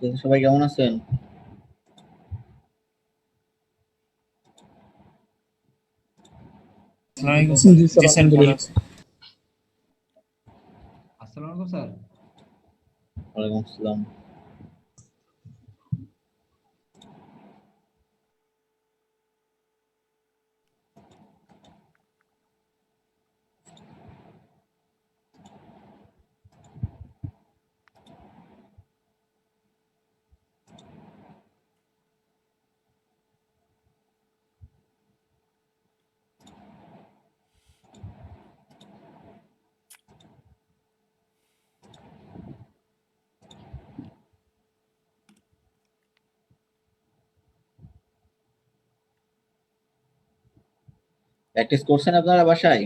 সবাই কেমন আছেন? আসসালামু আলাইকুম জি স্যার, স্যার। জি স্যার, ভালো আলহামদুলিল্লাহ। আছি। আসসালামু আলাইকুম স্যার। ওয়ালাইকুম আসসালাম। প্র্যাকটিস করছেন আপনারা বাসায়?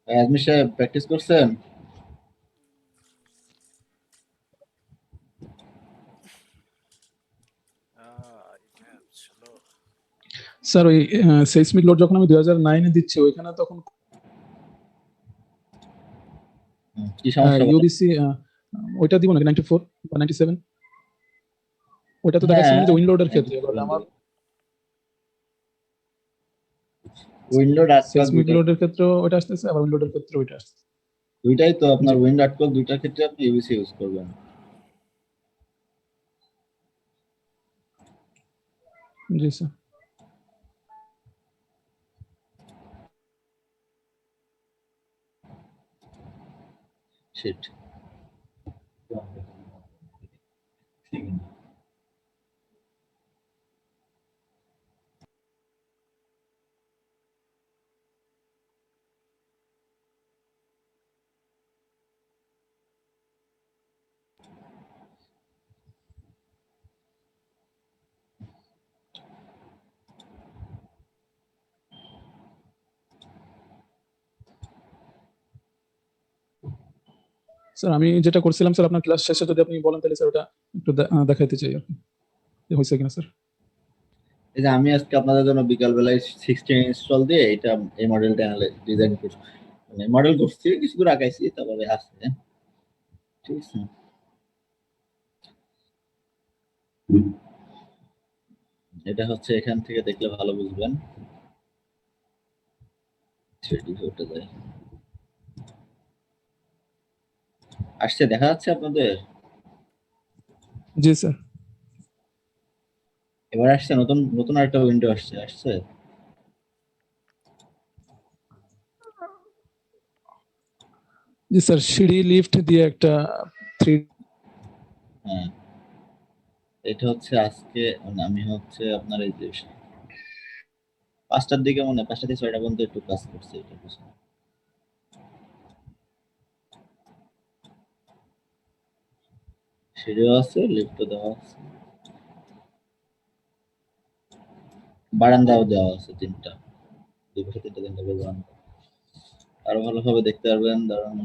আজমি সাহেব প্র্যাকটিস করছেন? স্যার ওই সেismic লোড যখন আমি 2009 এ দিচ্ছি ওইখানে তখন কি সমস্যা বলেন? ইউবিসি ওইটা দিব নাকি 94 বা 97 ওইটা তো দেখাচ্ছে হ্যাঁ, মানে যে উইন্ডোডের ক্ষেত্রে বলে আমার উইন্ডোড আজকাল সেismic লোডের ক্ষেত্রে ওইটা আসতেছে, আবার উইন্ডোডের ক্ষেত্রে ওইটা আসছে। দুইটাই তো আপনার জি। উইন্ডো আটকল দুইটার ক্ষেত্রে আপনি ইউবিসি ইউজ করবেন। জি স্যার। শিট। স্যার আমি যেটা করছিলাম স্যার, আপনার ক্লাস শেষে যদি আপনি বলেন তাহলে স্যার ওটা একটু দেখাইতে চাই আর কি, যে হয়েছে কিনা স্যার। এই যে আমি আজকে আপনাদের জন্য বিকাল বেলায় 16 ইনস্টল দিয়ে এটা এই মডেলটা ডিজাইন করছি, মানে মডেল করছি, কিছু দূর আগাইছি, তারপরে আসছে। ঠিক আছে, এটা হচ্ছে এখান থেকে দেখলে ভালো বুঝবেন। 3D ভিউতে যাই। আসছে, দেখা যাচ্ছে আপনাদের? জি স্যার। এবার আসছে, নতুন নতুন আরেকটা উইন্ডো আসছে। জি স্যার, সিঁড়ি লিফট দিয়ে একটা 3 হ্যাঁ, এটা হচ্ছে আজকে, মানে আমি হচ্ছে আপনার এই যে 5টার দিকে, মনে হয় 5টা থেকে 6টা পর্যন্ত একটু কাজ করছি এটা পিছনে। সিঁড়িও আছে, লিফটও দেওয়া আছে, বারান্দাও দেওয়া আছে 3টা, দুই পাশে 3টা করে বারান্দা। আরো ভালোভাবে দেখতে পারবেন, দাঁড়ানো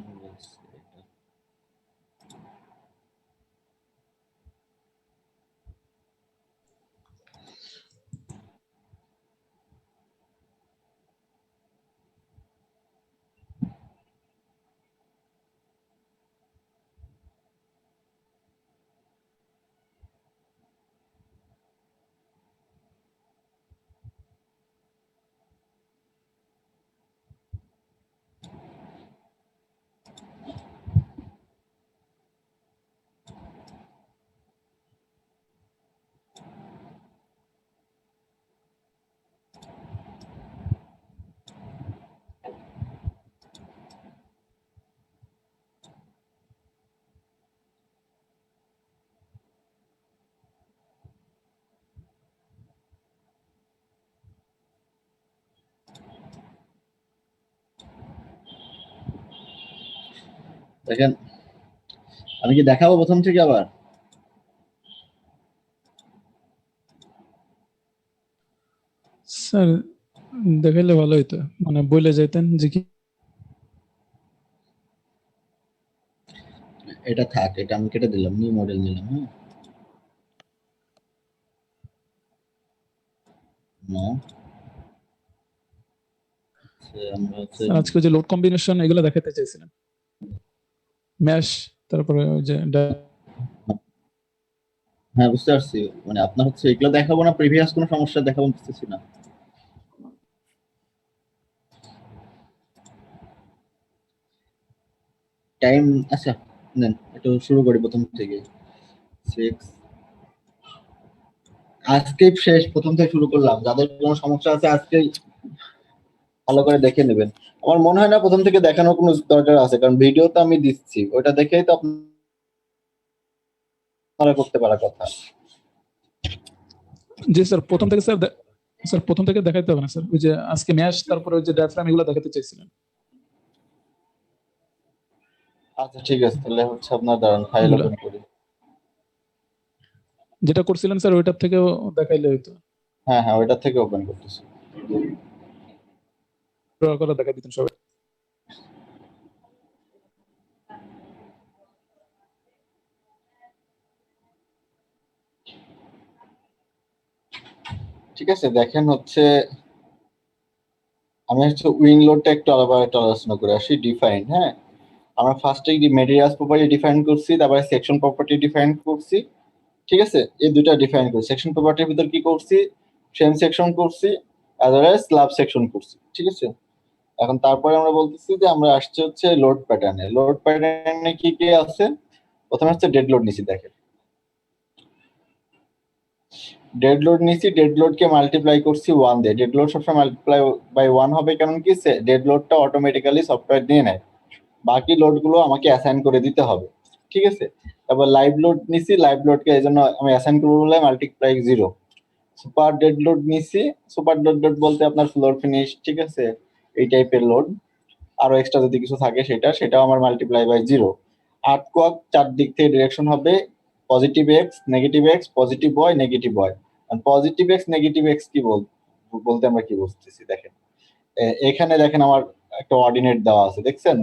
দেখেন। আমি কি দেখাবো প্রথম থেকে আবার? স্যার দেখাইলে ভালো হইতো, মানে বলে যাইতেন যে কি। এটা থাক, এটা আমি কেটে দিলাম, নিউ মডেল নিলাম। হ্যাঁ, নো, আমরা হচ্ছে স্যার আজকে যে লোড কম্বিনেশন এগুলো দেখাতে চাইছিলাম। ম্যাশ, তারপরে ওই যে হ্যাঁ, বুঝতে পারছি। মানে আপনার হচ্ছে এগুলো দেখাবো না, প্রিভিয়াস কোনো সমস্যা দেখাবো বুঝতেছি না। টাইম, আচ্ছা নেন একটু শুরু করি প্রথম থেকে। 6 আজকে শেষ, প্রথম থেকে শুরু করলাম। যাদের কোনো সমস্যা আছে আজকেই ভালো করে দেখে নেবেন। আমার মনে হয় না প্রথম থেকে দেখানোর কোনো দরকার আছে, কারণ ভিডিও তো আমি দিচ্ছি, ওইটা দেখেই তো আপনারা করতে পারার কথা। জি স্যার, প্রথম থেকে স্যার স্যার প্রথম থেকে দেখাইতে হবে না স্যার, ওই যে আজকে ম্যাশ তারপরে ওই যে ডায়াফ্রাম এগুলো দেখাতে চাইছিলেন। আচ্ছা ঠিক আছে, তাহলে হচ্ছে আপনার দাঁড়ান ফাইল ওগুলা ওপেন করি। যেটা করছিলেন স্যার ওইটার থেকেও দেখাইলে হইতো, হ্যাঁ হ্যাঁ, ওইটা থেকে ওপেন করতেছি। ড্র করে দেখা দিতেন সবাই। ঠিক আছে, দেখেন হচ্ছে আমি হচ্ছে উইং লোডটা একটু আলাদা একটু আলোচনা করে আসি। ডিফাইন, হ্যাঁ, আমরা ফার্স্টে মেটেরিয়ালস প্রপার্টি ডিফাইন করছি, তারপরে সেকশন প্রপার্টি ডিফাইন করছি। ঠিক আছে, এই দুটা ডিফাইন করছি। সেকশন প্রপার্টির ভিতর কি করছি, ফ্রেম সেকশন করছি, as well as slab section করছি। ঠিক আছে, এখন তারপরে আমরা বলতেছি যে আমরা আসছে হচ্ছে লোড প্যাটার্নে। লোড প্যাটার্নে কি কি আছে, প্রথমে হচ্ছে ডেড লোড নিছি। দেখেন ডেড লোড নিছি, ডেড লোড কে মাল্টিপ্লাই করছি 1 দিয়ে। ডেড লোড সবসময় মাল্টিপ্লাই বাই 1 হবে, কারণ কি ডেড লোডটা অটোমেটিক্যালি সফটওয়্যার নিয়ে নেয়, বাকি লোড গুলো আমাকে অ্যাসাইন করে দিতে হবে। ঠিক আছে, তারপর লাইভ লোড নিছি, লাইভ লোডকে এই জন্য আমি অ্যাসাইন করবো বলে মাল্টিপ্লাই 0। সুপার ডেড লোড নিছি, সুপার ডেড লোড বলতে আপনার ফ্লোর ফিনিশ, ঠিক আছে, এই টাইপের লোড। আরো এক্সট্রা যদি কিছু থাকে সেটাও আমার মাল্টিপ্লাই বাই 0। আট কোয়াক চারদিক থেকে ডিরেকশন হবে, positive X, negative X, positive Y, negative Y. Positive X negative X কি বলতে আমরা কি বুঝতেছি দেখেন। এখানে দেখেন আমার একটা অর্ডিনেট দেওয়া আছে, দেখছেন,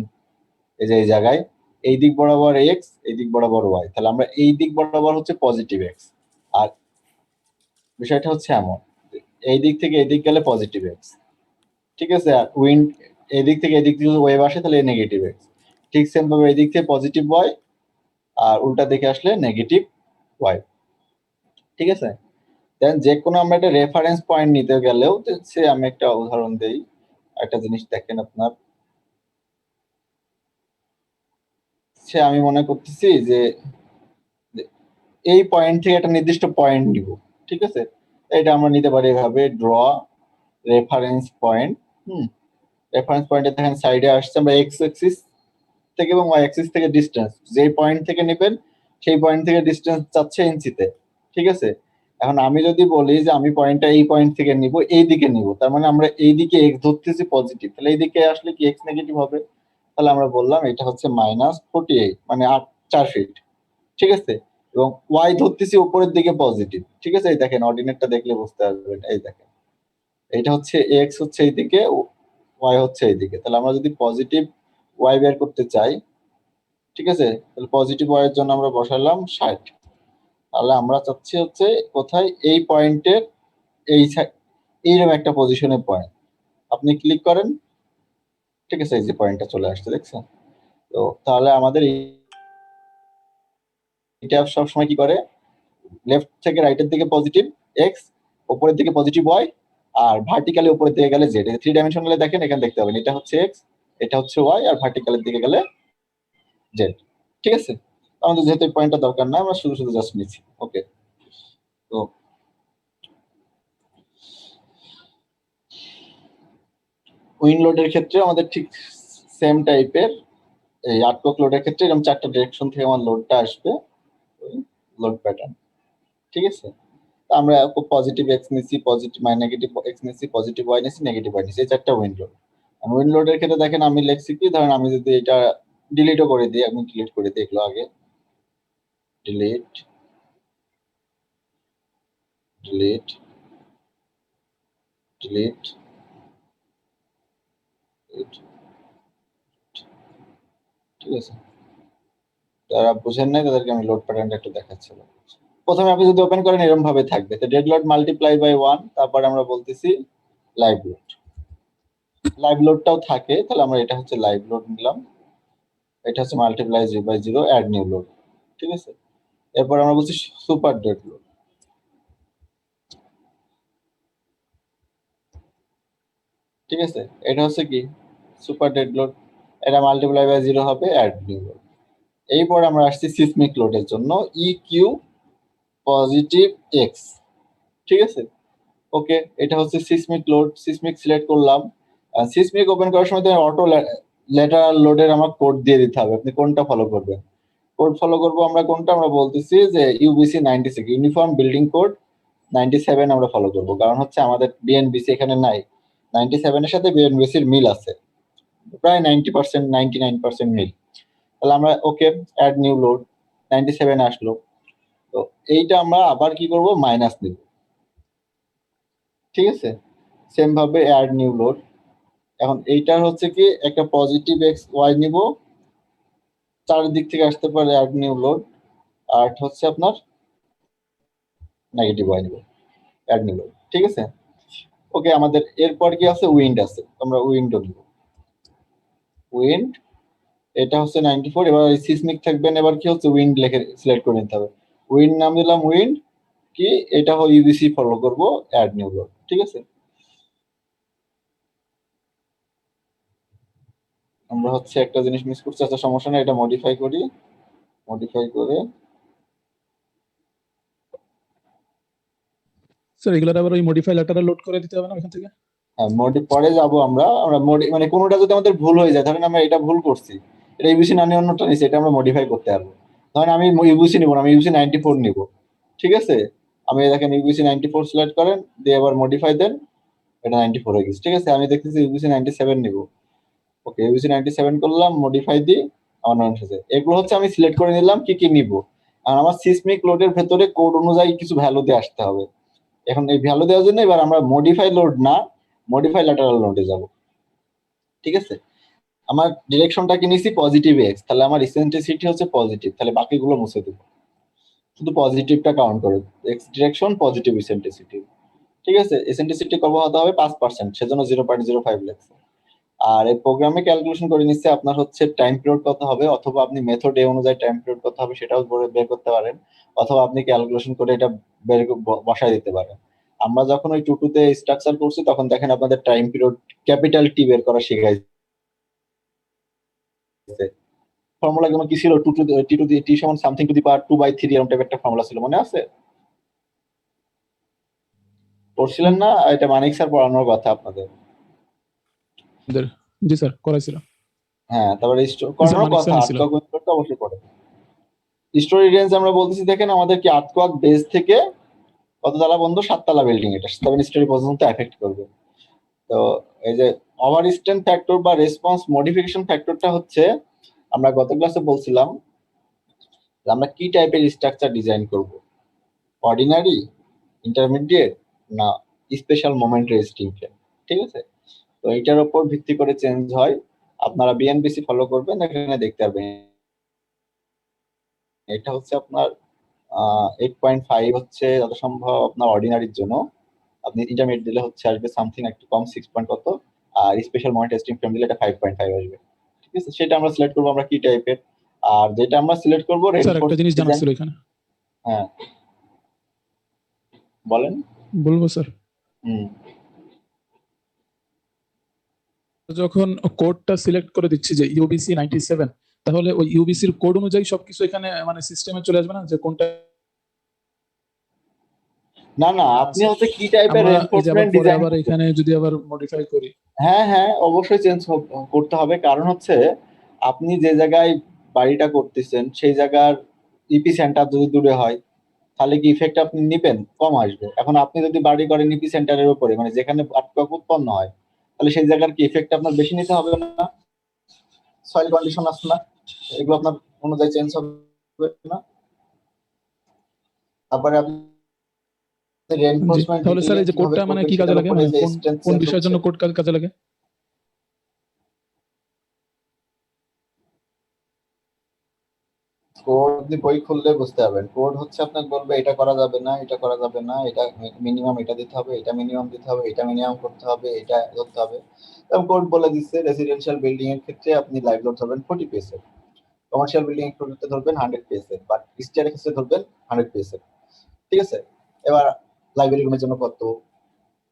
এই যে এই জায়গায় এই দিক বরাবর এক্স, এই দিক বরাবর ওয়াই, তাহলে আমরা এই দিক বরাবর হচ্ছে পজিটিভ এক্স। আর বিষয়টা হচ্ছে এমন, এই দিক থেকে এই দিক গেলে পজিটিভ এক্স, ঠিক আছে। আর উইন্ড এই দিক থেকে এদিক যদি ওয়েভ আসে তাহলে নেগেটিভ এক্স। ঠিক সেম ভাবে এই দিক থেকে পজিটিভ ওয়াই, আর উল্টা দিকে আসলে নেগেটিভ ওয়াই। ঠিক আছে, দেন যে কোনো আমরা একটা রেফারেন্স পয়েন্ট নিতে গেলেও সে আমি একটা উদাহরণ দেই। একটা জিনিস দেখেন আপনার, সে আমি মনে করতেছি যে এই পয়েন্ট থেকে একটা নির্দিষ্ট পয়েন্ট নিব। ঠিক আছে, এটা আমরা নিতে পারি এভাবে, ড্র রেফারেন্স পয়েন্ট। হুম, রেফারেন্স পয়েন্টে দেখেন সাইডে আসছে আমরা এক্স অ্যাক্সিস থেকে এবং ওয়াই অ্যাক্সিস থেকে ডিসটেন্স, যেই পয়েন্ট থেকে নেবেন সেই পয়েন্ট থেকে ডিসটেন্স চাচ্ছে ইঞ্চিতে। ঠিক আছে, এখন আমি যদি বলি যে আমি পয়েন্টটা এই পয়েন্ট থেকে নিব, এই দিকে নিব, তার মানে আমরা এই দিকে এক্স ধরতেছি পজিটিভ, তাহলে এই দিকে আসলে কি এক্স নেগেটিভ হবে। তাহলে আমরা বললাম এটা হচ্ছে -48, মানে 4 ফিট। ঠিক আছে, এবং ওয়াই ধরতেছি উপরের দিকে পজিটিভ। ঠিক আছে, এই দেখেন অর্ডিনেটটা দেখলে বুঝতে পারবেন, এই দেখেন এইটা হচ্ছে এক্স হচ্ছে এইদিকে, ওয়াই হচ্ছে এইদিকে। তাহলে আমরা যদি পজিটিভ ওয়াই বের করতে চাই, ঠিক আছে, তাহলে পজিটিভ ওয়াই এর জন্য আমরা বসালাম 60। তাহলে আমরা চাচ্ছি হচ্ছে কোথায়, এই পয়েন্টের এই এইরকম একটা পজিশনে পয়েন্ট। আপনি ক্লিক করেন, ঠিক আছে, এই যে পয়েন্টটা চলে আসছে, দেখছেন। তো তাহলে আমাদের এটা সবসময় কি করে, লেফট থেকে রাইটের দিকে পজিটিভ এক্স, উপরের দিকে পজিটিভ ওয়াই, আর ভার্টিক্যালি উপরের দিকে গেলে জেড। 3 ডাইমেনশনালে দেখেন এখানে দেখতে পাবেন এটা হচ্ছে এক্স, এটা হচ্ছে ওয়াই, আর ভার্টিক্যালের দিকে গেলে জেড। ঠিক আছে, আমাদের যেহেতু এই পয়েন্টটা দরকার না, আমরা শুধু শুধু জাস্ট নিচ্ছি। ওকে, তো উইন লোডের ক্ষেত্রে আমাদের ঠিক সেম টাইপের, এই আটকক লোডের ক্ষেত্রে এরকম 4টা ডিরেকশন থেকে আমার লোডটা আসবে, লোড প্যাটার্ন। ঠিক আছে, আমরা পজিটিভ এক্স নিচ্ছি, পজিটিভ নেগেটিভ এক্স নিচ্ছি, পজিটিভ ওয়াই নিচ্ছি, নেগেটিভ ওয়াই নিচ্ছি, এই 4টা উইন লোড। উইন লোডের ক্ষেত্রে দেখেন আমি লিখছি কি, ধরেন আমি যদি এটা ডিলিটও করে দিই, আমি ডিলিট করে দিই এগুলো আগে, ডিলিট ডিলিট ডিলিট, ঠিক আছে। যারা বুঝেন নাই তাদেরকে আমি লোড প্যাটার্নটা একটু দেখাচ্ছিলাম। প্রথমে আপনি যদি ওপেন করেন এরকম ভাবে থাকবে, তো ডেড লোড মাল্টিপ্লাই বাই 1, তারপর আমরা বলতেছি লাইভ লোড। লাইভ লোডটাও থাকে, তাহলে আমরা এটা হচ্ছে লাইভ লোড নিলাম। এটা হচ্ছে মাল্টিপ্লাই 0/0 অ্যাড নিউ লোড। ঠিক আছে, এরপর আমরা বলছি সুপার ডেড লোড। ঠিক আছে, এটা হচ্ছে কি সুপার ডেড লোড, এটা মাল্টিপ্লাই বাই 0 হবে অ্যাড নিউ লোড। এইপর আমরা আসছি সিসমিক লোডের জন্য ই কিউ পজিটিভ এক্স। ঠিক আছে, ওকে, এটা হচ্ছে সিসমিক লোড। সিসমিক সিলেক্ট করলাম। সিসমিক ওপেন করার সময় অটো ল্যাটারাল লোডের আমার কোড দিয়ে দিতে হবে, আপনি কোনটা ফলো করবেন। কোড ফলো করবো আমরা কোনটা, আমরা বলতেছি যে ইউবিসি 96 ইউনিফর্ম বিল্ডিং কোড 97 আমরা ফলো করবো, কারণ হচ্ছে আমাদের বিএনবিসি এখানে নাই। 97 এর সাথে বিএনবিসির মিল আছে, প্রায় 90%, 99% মিল। তাহলে আমরা ওকে অ্যাড নিউ লোড 97 আসলো। তো এইটা আমরা আবার কি করব, মাইনাস নিব। ঠিক আছে, সেম ভাবে অ্যাড নিউ লোড। এখন এইটার হচ্ছে কি একটা পজিটিভ এক্স ওয়াই নিব, চারিদিক থেকে আসতে পারে অ্যাড নিউ লোড। আর হচ্ছে আপনার নেগেটিভ ওয়াই নিব, অ্যাড নিউ লোড। ঠিক আছে, ওকে, আমাদের এরপর কি আছে, উইন্ড আছে, আমরা উইন্ডো নিব। উইন্ড এটা হচ্ছে 94। এবার সিসমিক থাকবেন, এবার কি হচ্ছে উইন্ড লিখে সিলেক্ট করে নিতে হবে। উইন্ড নাম দিলাম উইন্ড, কি এটা হয় ইউবিসি ফলো করব অ্যাড নিউ লোড। ঠিক আছে, আমরা হচ্ছে একটা জিনিস মিস করছি, আচ্ছা সমস্যা নেই, এটা মডিফাই করি। মডিফাই করে স্যার এগুলোর আবার ওই মডিফাই ল্যাটারাল লোড করে দিতে হবে না ওখান থেকে? পরে যাব আমরা আমরা মানে কোনোটা যদি আমাদের ভুল হয়ে যায়, ধরেন আমরা এটা ভুল করছি, এটা ইউবিসি না নিয়ে অন্যটা নিছি, এটা আমরা মডিফাই করতে পারবো। ধরেন আমি ইউবিসি নিব না, আমি ইউবিসি 94 নিব। ঠিক আছে, আমি দেখেন ইউবিসি 94 সিলেক্ট করেন, দিয়ে আবার মডিফাই দেন, এটা 94 হয়ে গেছে। ঠিক আছে, আমি দেখতেছি ইউবিসি 97 নিব। ওকে, ইউবিসি 97 করলাম, মডিফাই দিই, আমার নন এসেছে। এগুলো হচ্ছে আমি সিলেক্ট করে নিলাম কি কি নিব। আর আমার সিসমিক লোডের ভেতরে কোড অনুযায়ী কিছু ভ্যালু দিয়ে আসতে হবে। এখন এই ভ্যালু দেওয়ার জন্য এবার আমরা মডিফাই লোড না, মডিফাই ল্যাটারাল লোডে যাব। ঠিক আছে, আমার ডিরেকশনটা কি নিছি পজিটিভ এক্স, তাহলে আমার ইসেন্ট্রিসিটি হচ্ছে পজিটিভ, তাহলে বাকিগুলো মুছে দেব, শুধু পজিটিভটা কাউন্ট করে। X direction positive eccentricity. ঠিক আছে, ইসেন্ট্রিসিটি কত হতে হবে 5%, সেজন্য 0.05 লাগছে। আর এই প্রোগ্রামে ক্যালকুলেশন করে নিচ্ছে আপনার হচ্ছে টাইম পিরিয়ড কত হবে, অথবা আপনি মেথড এ অনুযায়ী টাইম পিরিয়ড কত হবে সেটাও বের করতে পারেন, অথবা আপনি ক্যালকুলেশন করে এটা বসায় দিতে পারেন। আমরা যখন ওই টুটুতে স্ট্রাকচার করছি তখন দেখেন আপনাদের টাইম পিরিয়ড ক্যাপিটাল টি বের করা শিখাইছে। ফর্মুলা যেমন কি ছিল, টু টু টি টু টি সমান সামথিং টু দি পাওয়ার 2/3, এরকম টাইপের একটা ফর্মুলা ছিল, মনে আছে? পড়ছিলেন না? এটা মানিক স্যার পড়ানোর কথা আপনাদের। আমাদের জি স্যার করাইছিল। হ্যাঁ, তারপরে জি স্যার করানোর মানিক কথা, স্যার নিছিল। আর্টকক তো অবশ্যই পড়ে। স্টোরি রেঞ্জ আমরা বলতেছি, দেখেন আমাদের কি আর্টকক বেস থেকে কততলা বন্ধ, 7 তলা বিল্ডিং, এটা 7 স্টোরি পর্যন্ত এফেক্ট করবে। তো এই যে ওভার স্ট্রেন্থ ফ্যাক্টর বা রেসপন্স মডিফিকেশন ফ্যাক্টরটা হচ্ছে, আমরা গত ক্লাসে বলছিলাম যে আমরা কি টাইপের স্ট্রাকচার ডিজাইন করব, অর্ডিনারি, ইন্টারমিডিয়েট, না স্পেশাল মোমেন্ট রেজিস্টিং ফ্রেম। ঠিক আছে, তো এটার উপর ভিত্তি করে চেঞ্জ হয়। আপনারা বিএনবিসি ফলো করবেন, এখানে দেখতে পারবেন এটা হচ্ছে আপনার 8.5 হচ্ছে যত সম্ভব আপনার অর্ডিনারির জন্য। আপনি ইন্টারমিডিয়েট দিলে হচ্ছে আসবে সামথিং একটু কম, 6 পয়েন্ট কত। আর স্পেশাল মনিটর টেস্টিং ফ্রেম দিলে এটা 5.5 আসবে। ঠিক আছে, সেটা আমরা সিলেক্ট করবো আমরা কি টাইপের। আর যেটা আমরা সিলেক্ট করবো স্যার রেইনফোর্স একটা জিনিস জানার ডিজাইন। ছিল এখানে। হ্যাঁ, বলেন। বলবো স্যার? হুম, যখন কোডটা সিলেক্ট করে দিচ্ছি যে ইউবিসি 97, তাহলে ওই ইউবিসির কোড অনুযায়ী সবকিছু এখানে মানে সিস্টেমে চলে আসবে না, যে কোনটা না না, আপনি আছে? হচ্ছে কি টাইপের আমরা এই যে আবার রেইনফোর্সমেন্ট পরে ডিজাইন আবার করবেন। এখানে যদি আবার মডিফাই করি। হ্যাঁ হ্যাঁ, অবশ্যই চেঞ্জ করতে হবে, কারণ হচ্ছে আপনি যে জায়গায় বাড়িটা করতেছেন সেই জায়গার ইপি সেন্টার যদি দূরে হয়, তাহলে কি ইফেক্ট আপনি নিবেন, কম আসবে। এখন আপনি যদি বাড়ি করেন ইপি সেন্টারের উপরে, মানে যেখানে আর্টওয়ার্ক উৎপন্ন হয়, তাহলে সেই জায়গার কি ইফেক্ট আপনার বেশি নিতে হবে না? সয়েল কন্ডিশন আছে না, এগুলো আপনার অনুযায়ী চেঞ্জ হবে না। তারপরে আপনি জি, রেইনফোর্সমেন্ট তাহলে স্যার ডিটেইলিং এই যে কিভাবে কোডটা মানে করবেন কি কাজে সেটার লাগে, উপরে মানে যে কোন স্ট্রেংথ কোন চেঞ্জ বিষয়ের হচ্ছে। জন্য কোড কাজে লাগে? কোড আপনি বই খুললে বুঝতে পারবেন, কোড হচ্ছে আপনাকে বলবে এটা করা যাবে না, এটা করা যাবে না, এটা মিনিমাম এটা দিতে হবে, এটা মিনিমাম দিতে হবে, এটা মিনিমাম করতে হবে, এটা করতে হবে। এবং কোড বলে দিচ্ছে রেসিডেন্সিয়াল বিল্ডিং এর ক্ষেত্রে আপনি লাইভ লোড ধরবেন 40 পিএস। কমার্শিয়াল বিল্ডিং এর ক্ষেত্রে ধরবেন 100 পিএসএফ, বাট স্টেয়ারের ক্ষেত্রে ধরবেন 100 পিএসএফ। ঠিক আছে? এবার লাইব্রেরি রুমের জন্য কত,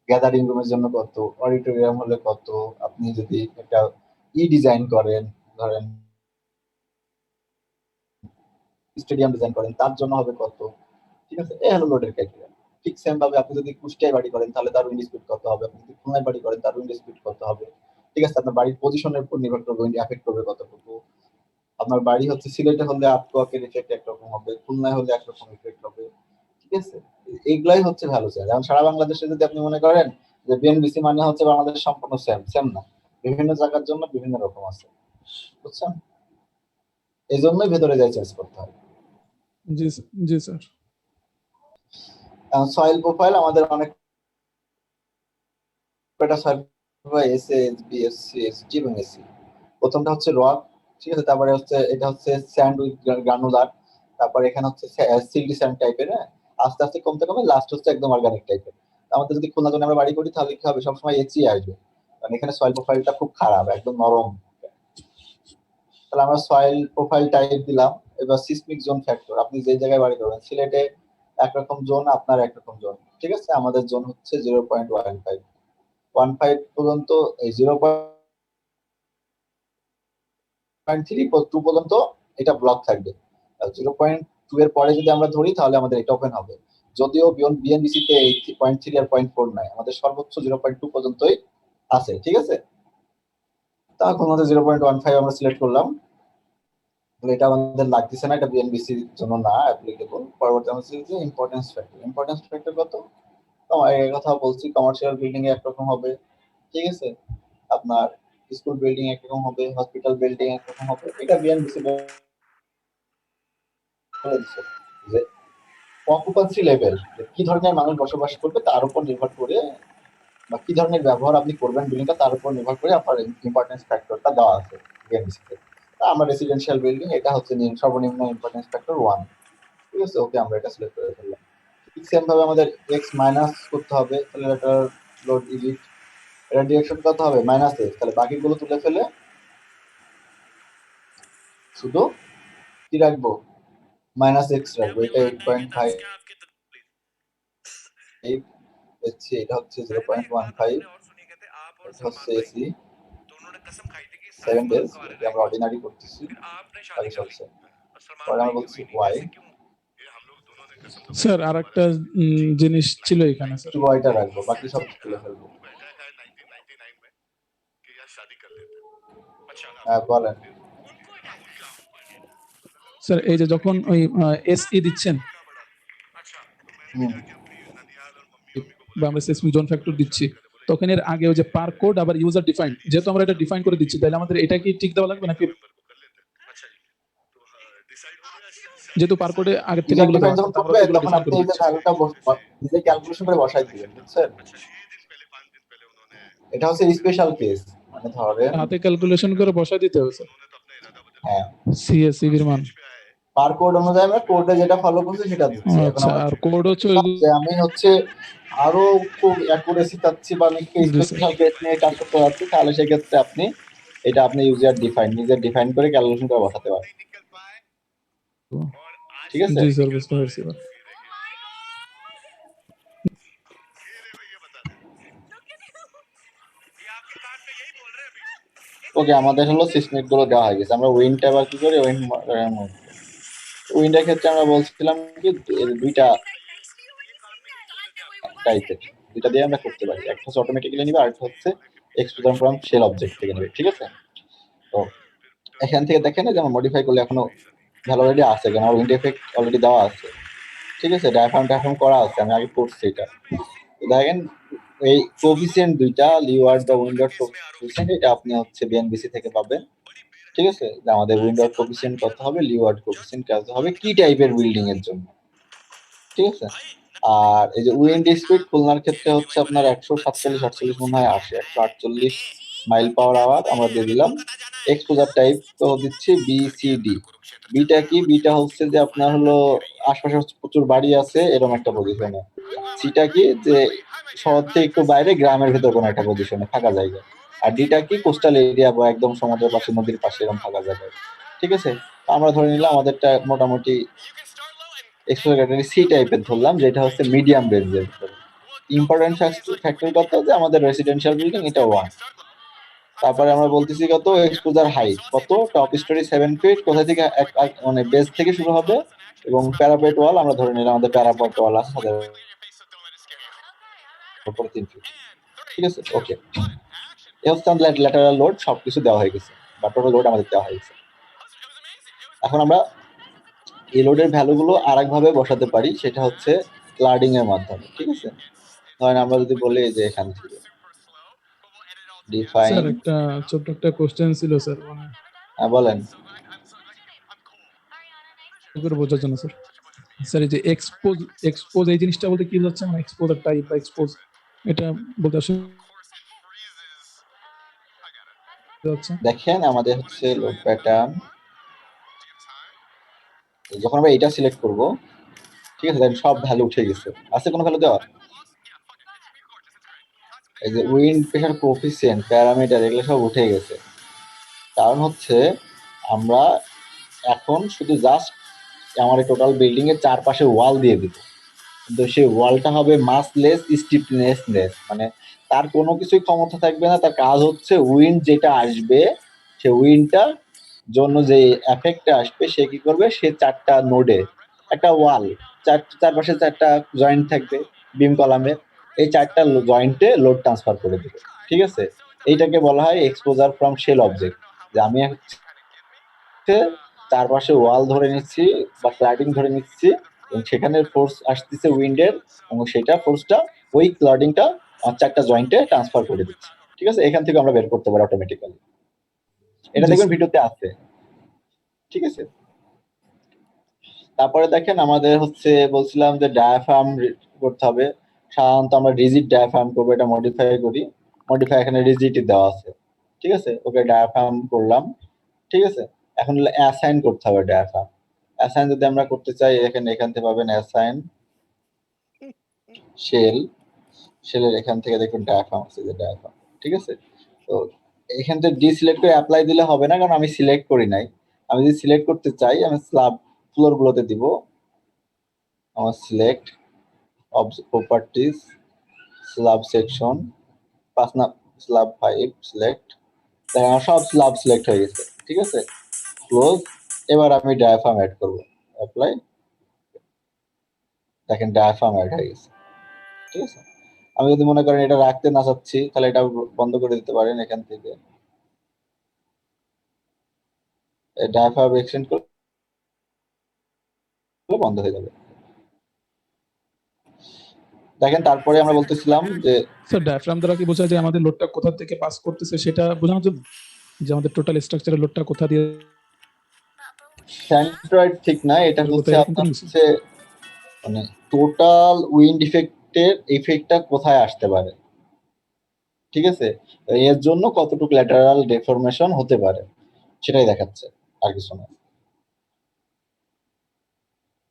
গ্যাদারিং রুমের জন্য কত, অডিটোরিয়াম হলে কত, আপনি যদি একটা ডিজাইন করেন, ধরেন স্টেডিয়াম ডিজাইন করেন, তার জন্য হবে কত। ঠিক আছে? এই হলো লোডের ক্রাইটেরিয়া। ঠিক সেম ভাবে আপনি যদি কুষ্টিয়ায় বাড়ি করেন তাহলে তার উইন্ড স্পিড কত হবে, আপনি যদি খুলনায় বাড়ি করেন তার উইন্ড স্পিড কত হবে। ঠিক আছে? আপনার বাড়ির পজিশনের উপর নির্ভর করবে উইন্ড এফেক্ট করবে কতটুকু। আপনার বাড়ি হচ্ছে সিলেটে হলে আর্টওয়ার্কের ইফেক্ট একরকম হবে, খুলনায় হলে একরকম ইফেক্ট হবে। ঠিক আছে? এইগুলাই হচ্ছে ভ্যালু চেঞ্জ। এখন সারা বাংলাদেশে যদি আপনি মনে করেন যে বিএনবিসি মানে হচ্ছে বাংলাদেশ সম্পূর্ণ সেম, সেম না, বিভিন্ন জায়গার জন্য বিভিন্ন রকম আছে, বুঝছেন? এই জন্যই ভেতরে যাই চেঞ্জ করতে হয়। জি জি স্যার। সয়েল প্রোফাইল আমাদের অনেক কয়টা soil profile, SA, SB, SC, ST এবং এসি। প্রথমটা হচ্ছে রক, ঠিক আছে, তারপরে হচ্ছে এটা হচ্ছে স্যান্ড উইথ গ্রানুলার, তারপরে এখানে হচ্ছে সিল্কি স্যান্ড টাইপের, হ্যাঁ, আস্তে আস্তে কমতে কমে লাস্ট হচ্ছে একদম অর্গানিক টাইপের। আমাদের যদি খুলনা জন্য আমরা বাড়ি করি তাহলে কি হবে, সবসময় এসি আসবে, কারণ এখানে সয়েল প্রোফাইলটা খুব খারাপ, একদম নরম। তাহলে আমরা সয়েল প্রোফাইল টাইপ দিলাম। এবার সিসমিক জোন ফ্যাক্টর, আপনি যে জায়গায় বাড়ি করবেন, সিলেটে একরকম জোন, আপনার একরকম জোন, ঠিক আছে, আমাদের জোন হচ্ছে 0.15, 15 পর্যন্ত, এই 0.3 পর্যন্ত এটা ব্লক থাকবে। 0.2 এর পরে যদি আমরা ধরি তাহলে আমাদের এটা ওপেন হবে। যদিও বিএনবিসি তে 0.3 আর 0.4 নাই, আমাদের সর্বোচ্চ 0.2 পর্যন্তই আছে। ঠিক আছে? তখন আমাদের 0.15 আমরা সিলেক্ট করলাম, এটা আমাদের লাগতেছে না, এটা বিএনবিসির জন্য না অ্যাপ্লিকেবল। পরবর্তী আমরা যে ইম্পর্টেন্স ফ্যাক্টর, ইম্পর্টেন্স ফ্যাক্টর কত, এই কথা বলছি, কমার্শিয়াল বিল্ডিং এ একরকম হবে, ঠিক আছে, আপনার স্কুল বিল্ডিং একরকম হবে, হসপিটাল বিল্ডিং একরকম হবে। এটা বিএনবিসি বলে দিচ্ছে যে অকুপান্সি লেভেল, কি ধরনের মানুষ বসবাস করবে তার উপর নির্ভর করে, বা কি ধরনের ব্যবহার আপনি করবেন বিল্ডিংটা তার উপর নির্ভর করে আপনার ইম্পর্টেন্স ফ্যাক্টরটা দেওয়া আছে বিএনবিসিতে। আমরা রেসিডেন্সিয়াল বিল্ডিং, এটা হচ্ছে সর্বনিম্ন ইম্পর্টেন্স ফ্যাক্টর 1। ঠিক আছে? ওকে, আমরা এটা সিলেক্ট করে ফেললাম। ঠিক সেম ভাবে আমাদের এক্স মাইনাস করতে হবে, তাহলে এটা লোড ইডিট, এটা ডিরেকশন কত হবে, -x, তাহলে বাকিগুলো তুলে ফেলে শুধু কি রাখবো, -x রাখবো। এটা 8.5 হচ্ছে, এটা হচ্ছে 0.15, এটা হচ্ছে এসি 7 ডেজ, এটা আমরা অর্ডিনারি করতেছি, বাকি সব সেম। পরে আমরা বলছি ওয়াই, স্যার আর একটা জিনিস ছিল এখানে স্যার। ওয়াইটা রাখবো, বাকি সব তুলে ফেলবো। হ্যাঁ বলেন। স্যার এই যে যখন ওই এসই দিচ্ছেন হুম, বা আমরা সিসমিক জোন ফ্যাক্টর দিচ্ছি, তখন এর আগে ওই যে পার কোড আবার ইউজার ডিফাইন, যেহেতু আমরা এটা ডিফাইন করে দিচ্ছি, তাহলে আমাদের এটা কি ঠিক দেওয়া লাগবে নাকি, যেহেতু পার কোডে আগে থেকে ইউজার এগুলো দেওয়া ডিফাইন আছে, যখন তো আমরা করবে তো এগুলো তখন ডিফাইন আপনি করে এই যে দিচ্ছি। ভ্যালুটা নিজে ক্যালকুলেশন করে বসাই দিবেন, বুঝছেন? এটা হচ্ছে স্পেশাল কেস, মানে ধরেন, হাতে ক্যালকুলেশন করে বসায় দিতে হবে স্যার হ্যাঁ, সিএসসিবির মান। পার কোড অনুযায়ী আমরা কোডে যেটা ফলো করছি সেটা দিচ্ছি। এখন আচ্ছা, আমরা আর কোড হচ্ছে যে আমি হচ্ছে আরো খুব অ্যাকুরেসি চাচ্ছি বা আমি একটু জি স্যার। স্পেশাল কেস নিয়ে কাজ করতে যাচ্ছি, তাহলে সেক্ষেত্রে আপনি ইউজার ডিফাইন, নিজে ডিফাইন করে ক্যালকুলেশন করে বসাতে পারেন। ঠিক আছে? জি স্যার, বুঝতে পারছি এবার। ওকে, আমাদের হলো সিসমিক গুলো দেওয়া হয়ে গেছে। আমরা উইন্ডটা আবার কি করি, উইন্ডের ক্ষেত্রে আমরা বলছিলাম কি দুইটা টাইপের, দুইটা দিয়ে আমরা করতে পারি, একটা হচ্ছে অটোমেটিক্যালি নিবে, আরেকটা হচ্ছে এক্সক্লুশন ফ্রম শেল অবজেক্ট থেকে নেবে। ঠিক আছে? তো এখান থেকে দেখেন যে আমার মডিফাই করলে এখনো ভালো অলরেডি আছে, কারণ আমার উইন্ড এফেক্ট অলরেডি দেওয়া আছে। ঠিক আছে? ডায়াফ্রাম করা আছে, আমি আগে করছি এটা। দেখেন এই কোফিসিয়েন্ট দুইটা, লিওয়ার্ড বা উইন্ডোর কোফিসিয়েন্ট, এটা আপনি হচ্ছে বিএনবিসি থেকে পাবেন। ঠিক আছে? যে আমাদের উইন্ডোর কোফিসিয়েন্ট কত হবে, লিওয়ার্ড কোফিসিয়েন্ট কত হবে, কি টাইপের বিল্ডিং এর জন্য। ঠিক আছে? আর এই যে উইন্ড স্পিড খুলনার ক্ষেত্রে হচ্ছে আপনার 147-48 মনে হয় আসে, 148 মাইল পাওয়ার আওয়ার আমরা দিয়ে দিলাম। এক্সপোজার টাইপ তো দিচ্ছি বিসিডি। বিটা কি, বিটা হচ্ছে যে আপনার হলো আশপাশে প্রচুর বাড়ি আছে এরকম একটা পজিশনে। সিটা কি, যে শহর থেকে একটু বাইরে গ্রামের ভেতর কোনো একটা পজিশনে ফাঁকা জায়গা। আর ডিটা কি, কোস্টাল এরিয়া বা একদম সমুদ্রের পাশে, নদীর পাশে এরকম ফাঁকা জায়গায়। ঠিক ঠিক আছে, আমরা ধরে নিলাম আমাদেরটা মোটামুটি এক্সপোজার ক্যাটাগরি সি টাইপের ধরলাম, যেটা হচ্ছে মিডিয়াম রেঞ্জের। ইম্পর্টেন্ট ফ্যাক্টর কত, যে আমাদের রেসিডেন্সিয়াল বিল্ডিং এটা 1। তারপরে আমরা বলতেছি কত এক্সপোজার হাইট, কত টপ স্টোরি 7 ফিট, কোথা থেকে মানে বেস থেকে শুরু হবে, এবং প্যারাপেট ওয়াল আমরা ধরে নিলাম আমাদের প্যারাপেট ওয়াল আছে তাদের উপর 3 ফিট। ঠিক আছে, ওকে। এই হচ্ছে আমাদের ল্যাটারাল লোড, সবকিছু দেওয়া হয়ে গেছে, বা টোটাল লোড আমাদের দেওয়া হয়ে গেছে। এখন আমরা এই লোডের ভ্যালুগুলো আরেকভাবে বসাতে পারি, সেটা হচ্ছে ক্লাডিং এর মাধ্যমে। ঠিক আছে, ধরেন আমরা যদি বলি যে এখান থেকে ডিফাইন, স্যার একটা ছোট্ট একটা কোশ্চেন ছিল স্যার, মানে বলেন। করে বোঝার জন্য স্যার। স্যার এই যে এক্সপোজ, এক্সপোজ এই জিনিসটা বলতে কি বোঝাচ্ছে, মানে এক্সপোজার টাইপ বা এক্সপোজ, এটা বলতে আসলে বোঝাচ্ছে। দেখেন আমাদের হচ্ছে লোড প্যাটার্ন, যখন আমরা এটা সিলেক্ট করব, ঠিক আছে, দেখেন সব ভ্যালু উঠে গেছে, আছে কোনো ভ্যালু দেওয়া? এই যে উইন্ড প্রেসার কোফিসিয়েন্ট, প্যারামিটার, এগুলো সব উঠে গেছে। কারণ হচ্ছে আমরা এখন শুধু জাস্ট আমার টোটাল বিল্ডিং এর চারপাশে ওয়াল দিয়ে দিব, কিন্তু সেই ওয়ালটা হবে মাসলেস স্টিফনেসলেস, মানে তার কোনো কিছুই ক্ষমতা থাকবে না। তার কাজ হচ্ছে উইন্ড যেটা আসবে, সে উইন্ডটার জন্য যে এফেক্টটা আসবে, সে কি করবে, সে চারটা নোডে একটা ওয়াল, চারপাশে চারটা জয়েন্ট থাকবে বিম কলামের, এই চারটা জয়েন্টে লোড ট্রান্সফার করে দেবে। ঠিক আছে, এইটাকে বলা হয় এক্সপোজার ফ্রম শেল অবজেক্ট, যে আমি হচ্ছে চারপাশে ওয়াল ধরে নিচ্ছি বা ক্লাডিং ধরে নিচ্ছি, এবং সেখানে ফোর্স আসতেছে উইন্ডের, এবং সেটা ফোর্সটা ওই ক্লাডিংটা চারটা জয়েন্টে ট্রান্সফার করে দিচ্ছে। ঠিক আছে, এখান থেকে আমরা বের করতে পারি অটোমেটিক্যালি, এটা জি দেখবেন স্যার। ভিডিওতে আছে। ঠিক আছে, তারপরে দেখেন আমাদের হচ্ছে বলছিলাম যে ডায়াফ্রাম করতে হবে। সাধারণত আমরা রিজিড ডায়াফ্রাম করবো, এটা মডিফাই করি, মডিফাই এখানে রিজিডই দেওয়া আছে। ঠিক আছে, ওকে ডায়াফ্রাম করলাম। ঠিক আছে, এখন অ্যাসাইন করতে হবে ডায়াফ্রাম। অ্যাসাইন যদি আমরা করতে চাই, এখান থেকে পাবেন অ্যাসাইন শেল, শেলের এখান থেকে দেখুন ডায়াফ্রাম আছে, যে ডায়াফ্রাম। ঠিক আছে, তো এখান থেকে ডিসিলেক্ট করে অ্যাপ্লাই দিলে হবে না, কারণ আমি সিলেক্ট করি নাই। আমি যদি সিলেক্ট করতে চাই, আমি স্ল্যাব ফ্লোর গুলোতে দিব, আমার select properties, slab section, 5 select, দেখেন আমার সব স্ল্যাব সিলেক্ট হয়ে গেছে। ঠিক আছে, ক্লোজ। এবার আমি ডায়াফ্রাম অ্যাড করব, অ্যাপ্লাই, দেখেন ডায়াফ্রাম অ্যাড হয়ে গেছে। ঠিক আছে, আমি যদি মনে করেন এটা রাখতে না চাচ্ছি, তাহলে এটা বন্ধ করে দিতে পারেন এখান থেকে, ডায়াফ্রাম এক্সটেন্ড করলে বন্ধ হয়ে যাবে। দেখেন তারপরে আমরা বলতেছিলাম যে স্যার ডায়াফ্রাম দ্বারা কি বোঝা যায়, আমাদের লোডটা কোথা থেকে পাস করতেছে সেটা বোঝানোর জন্য, যে আমাদের টোটাল স্ট্রাকচারের লোডটা কোথা দিয়ে সেন্ট্রয়েড ঠিক না, এটা হচ্ছে কোথায়, এরকম আপনার কোনো কিছু? হচ্ছে মানে টোটাল উইন্ড ইফেক্টটা কোথায় আসতে পারে। ঠিক আছে, এর জন্য কতটুকু ল্যাটারাল ডেফরমেশন হতে পারে সেটাই দেখাচ্ছে, আর কিছু না।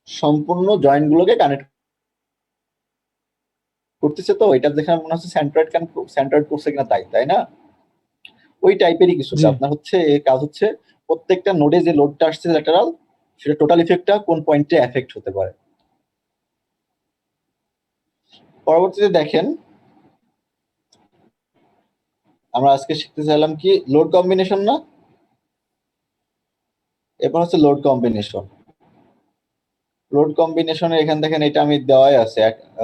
সম্পূর্ণ জয়েন্ট গুলোকে কানেক্ট করতেছে, তো এটা দেখে মনে হচ্ছে সেন্ট্রয়েড করছে কিনা, তাই তাই না, ওই টাইপেরই কিছুটা জি আপনার হচ্ছে এই কাজ হচ্ছে, প্রত্যেকটা নোডে যে লোডটা আসছে ল্যাটারাল, সেটা টোটাল ইফেক্টটা কোন পয়েন্টে এফেক্ট হতে পারে। পরবর্তীতে দেখেন আমরা আজকে শিখতে চাইলাম কি, লোড কম্বিনেশন না, এরপর হচ্ছে লোড কম্বিনেশন। লোড কম্বিনেশনের এখান দেখেন এটা আমি দেওয়াই আছে,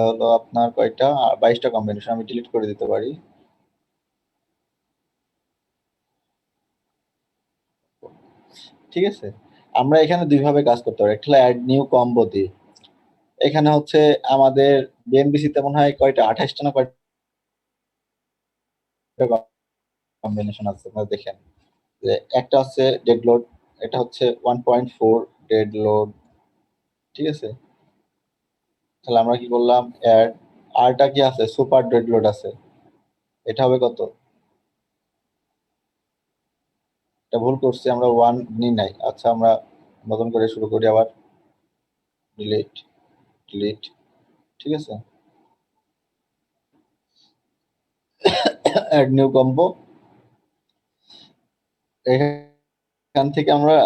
হলো আপনার কয়টা, 22টা কম্বিনেশন, আমি ডিলিট করে দিতে পারি। ঠিক আছে, আমরা এখানে দুইভাবে কাজ করতে পারি, একটা হলো অ্যাড নিউ কম্বো দিয়ে। এখানে হচ্ছে আমাদের বিএনবিসি তে মনে হয় কয়টা, 28টা না কয়টা কম্বিনেশন আছে, আপনারা দেখেন। যে একটা হচ্ছে ডেড লোড, এটা হচ্ছে 1.4 ডেড লোড। ঠিক আছে, তাহলে আমরা কি করলাম, অ্যাড, আরটা কি আছে, সুপার ডেড লোড আছে, এটা হবে কত, এটা ভুল করছি, আমরা 1 নিই নাই। আচ্ছা, আমরা নতুন করে শুরু করি আবার, ডিলিট, ডিলিট। ঠিক আছে, অ্যাড নিউ কম্বো, এখান থেকে আমরা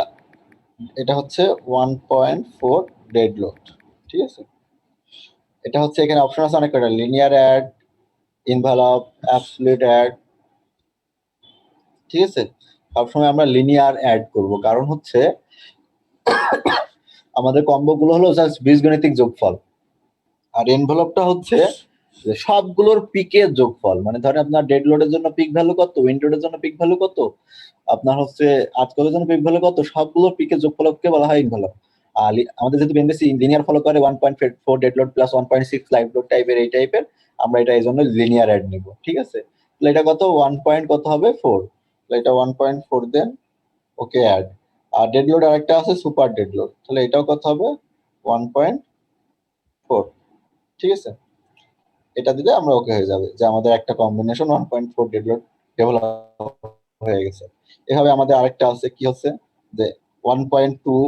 এটা হচ্ছে 1.4 ডেড লোড, ঠিক আছে। এটা হচ্ছে এখানে অপশন আছে অনেক কটা, linear add, envelope, absolute add, ঠিক আছে। সবসময় আমরা লিনিয়ার অ্যাড করব, কারণ হচ্ছে আমাদের কম্বো গুলো হলো জাস্ট বীজগণিতিক যোগফল, আর এনভেলপটা হচ্ছে যে সবগুলোর পিকের যোগফল। মানে ধরেন আপনার ডেড লোডের জন্য পিক ভ্যালু কত, উইন্ডোডের জন্য পিক ভ্যালু কত, আপনার হচ্ছে আজকের জন্য পিক ভ্যালু কত, সবগুলোর পিকের যোগফলকে বলা হয় ইনভেলপ। আর আমাদের যেহেতু বিএনবিসি লিনিয়ার ফলো করে 1.4 dead load plus 1.6 live load টাইপের, এই টাইপের আমরা এটা এই জন্য লিনিয়ার অ্যাড নিব, ঠিক আছে। তাহলে এটা কত 1 পয়েন্ট কত হবে 4, তাহলে এটা 1.4 দেন, ওকে অ্যাড। আর ডেড লোড আরেকটা আছে সুপার ডেড লোড, তাহলে এটাও কত হবে 1.4, ঠিক আছে। এটা দিলে আমরা ওকে হয়ে যাবে যে আমাদের একটা কম্বিনেশন 1.4 ডেড লোড ডেভেলপ হয়ে গেছে। এভাবে আমাদের আরেকটা আছে কি হচ্ছে যে 1.2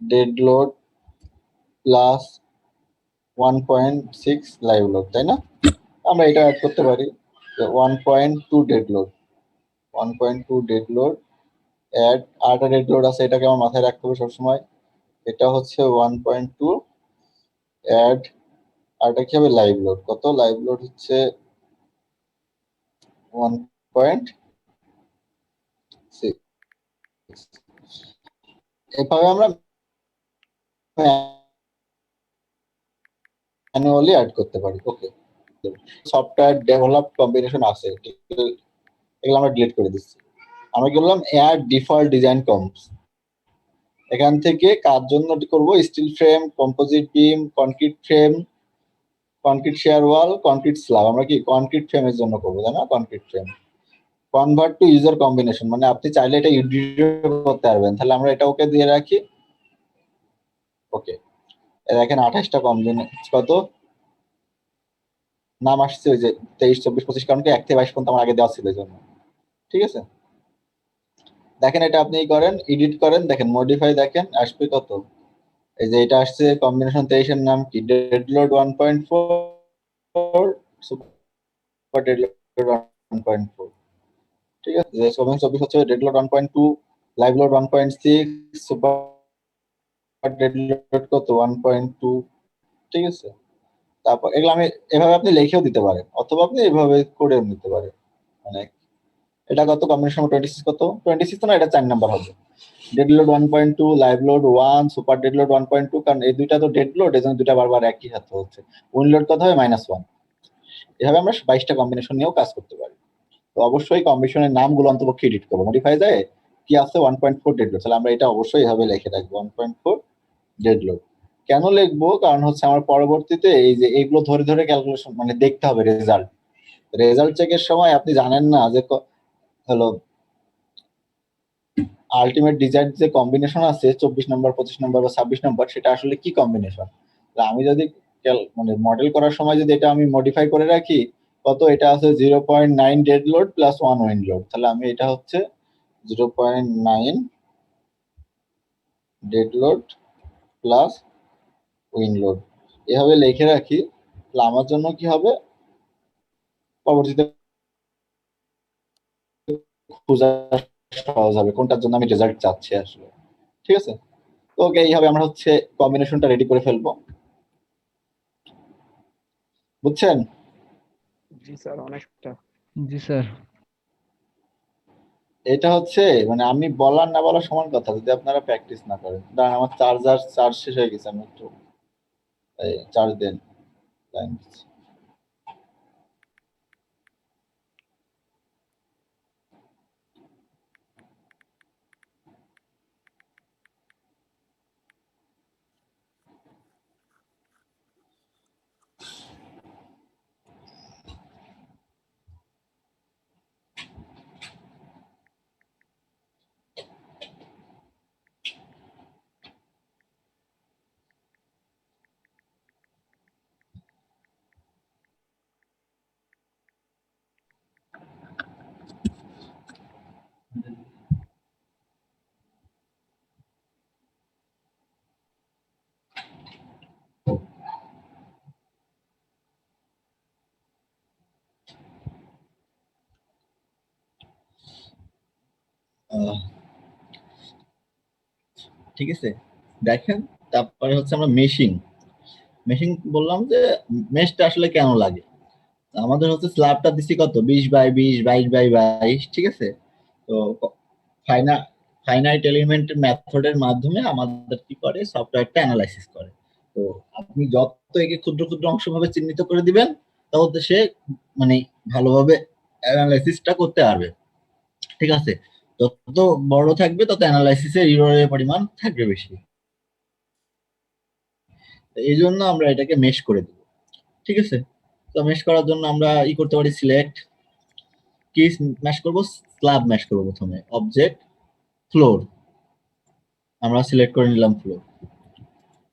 dead load plus 1.6 live load, তাই না? আমরা এটা অ্যাড করতে পারি যে 1.2 dead load, 1.2 dead load add, আরেকটা ডেড লোড আছে, এটাকে আমার মাথায় রাখতে হবে সবসময়। এটা হচ্ছে 1.2 অ্যাড, আর এটা কি হবে লাইভ লোড, কত লাইভ লোড হচ্ছে 1.6। এভাবে আমরা ম্যানুয়ালি অ্যাড করতে পারি, ওকে। সফটওয়্যার ডেভেলপ কম্বিনেশন আছে, এগুলো আমরা ডিলিট করে দিচ্ছি। আমরা কি বললাম অ্যাড ডিফল্ট ডিজাইন কম্পস, এখান থেকে কার জন্য করব, steel frame, composite beam, concrete frame, concrete shear wall, concrete slab, আমরা কি কনক্রিট ফ্রেমের জন্য করবো, তাই না? Concrete frame convert to user combination, মানে আপনি চাইলে এটা এডিট করতে পারবেন, তাহলে আমরা এটা ওকে দিয়ে রাখি, ওকে। দেখেন 28টা কম্বিনেশন কত নাম আসছে, ওই যে 23, 24, 25, কারণ কি 1 থেকে 22 পর্যন্ত আমার আগে দেওয়া ছিল এই জন্য, ঠিক আছে। দেখেন এটা আপনি করেন, এডিট করেন, দেখেন মডিফাই, দেখেন আসবে কত, এই যে এটা আসছে কম্বিনেশন 23 এর নাম কি, dead load 1.4 super dead load 1.4, ঠিক আছে। যে 24 হচ্ছে dead load 1.2, live load 1.6, super dead load কত 1.2, ঠিক আছে। তারপর এগুলো আমি এভাবে আপনি লিখেও দিতে পারেন, অথবা আপনি এভাবে করেও নিতে পারেন। মানে এটা কত কম্বিনেশন 26, কত 26 তো না, এটা 4 নাম্বার হবে। Dead load 1.2, live load 1, super dead load 1.2, কারণ এই দুইটা তো ডেড লোড, এই জন্য দুইটা বারবার একই সাথে হচ্ছে। উইন লোড কত হবে -1। এভাবে আমরা 22টা কম্বিনেশন নিয়েও কাজ করতে পারি। তো অবশ্যই কম্বিনেশনের নামগুলো অন্তপক্ষে এডিট করবো, মডিফাই যায় কি আছে 1.4 ডেড লোড, তাহলে আমরা এটা অবশ্যই এভাবে লিখে রাখবো 1.4 ডেড লোড। কেন লিখবো, কারণ হচ্ছে আমার পরবর্তীতে এই যে এগুলো ধরে ধরে ক্যালকুলেশন মানে দেখতে হবে রেজাল্ট, রেজাল্ট চেকের সময় আপনি জানেন না যে হলো আলটিমেট ডিজাইন যে কম্বিনেশন আছে 24 নম্বর, 25 নম্বর বা 26 নম্বর, সেটা আসলে কি কম্বিনেশন। আমি যদি মানে মডেল করার সময় যদি এটা আমি মডিফাই করে রাখি, কত এটা আছে 0.9 dead load plus 1 wind load, তাহলে আমি এটা হচ্ছে 0.9 dead load plus wind load এভাবে লিখে রাখি, তাহলে আমার জন্য কি হবে, পরবর্তীতে খোঁজা সহজ হবে কোনটার জন্য আমি রেজাল্ট চাচ্ছি আসলে, ঠিক আছে। তো ওকে, এইভাবে আমরা হচ্ছে কম্বিনেশনটা রেডি করে ফেলবো, বুঝছেন? জি স্যার, অনেকটা। জি স্যার। এটা হচ্ছে মানে আমি বলার না বলার সমান কথা, যদি আপনারা প্র্যাকটিস না করেন। দাঁড়ান, আমার চার্জ শেষ হয়ে গেছে, আমি একটু চার্জ দেন, লাইন দিচ্ছি। ঠিক আছে, দেখেন তারপরে হচ্ছে আমরা মেশিং। মেশিং বললাম যে মেশটা আসলে কেন লাগে। আমাদের হচ্ছে স্ল্যাবটা দিছি কত 20 বাই 20, 22 বাই 22, ঠিক আছে। তো ফাইনা ফাইনাইট এলিমেন্টের মেথডের মাধ্যমে আমাদের কি করে সফটওয়্যারটা অ্যানালাইসিস করে। তো আপনি যত একে ক্ষুদ্র ক্ষুদ্র অংশ ভাবে চিহ্নিত করে দিবেন তত সে মানে ভালোভাবে অ্যানালাইসিসটা করতে পারবে, ঠিক আছে। যত বড় থাকবে তত অ্যানালাইসিসের এররের পরিমাণ থাকবে বেশি। এই জন্য আমরা এটাকে মেশ করে দেব, ঠিক আছে। তো মেশ করার জন্য আমরা করতে পারি সিলেক্ট, কি ম্যাশ করব, স্ল্যাব ম্যাশ করব। প্রথমে অবজেক্ট ফ্লোর, আমরা সিলেক্ট করে নিলাম ফ্লোর।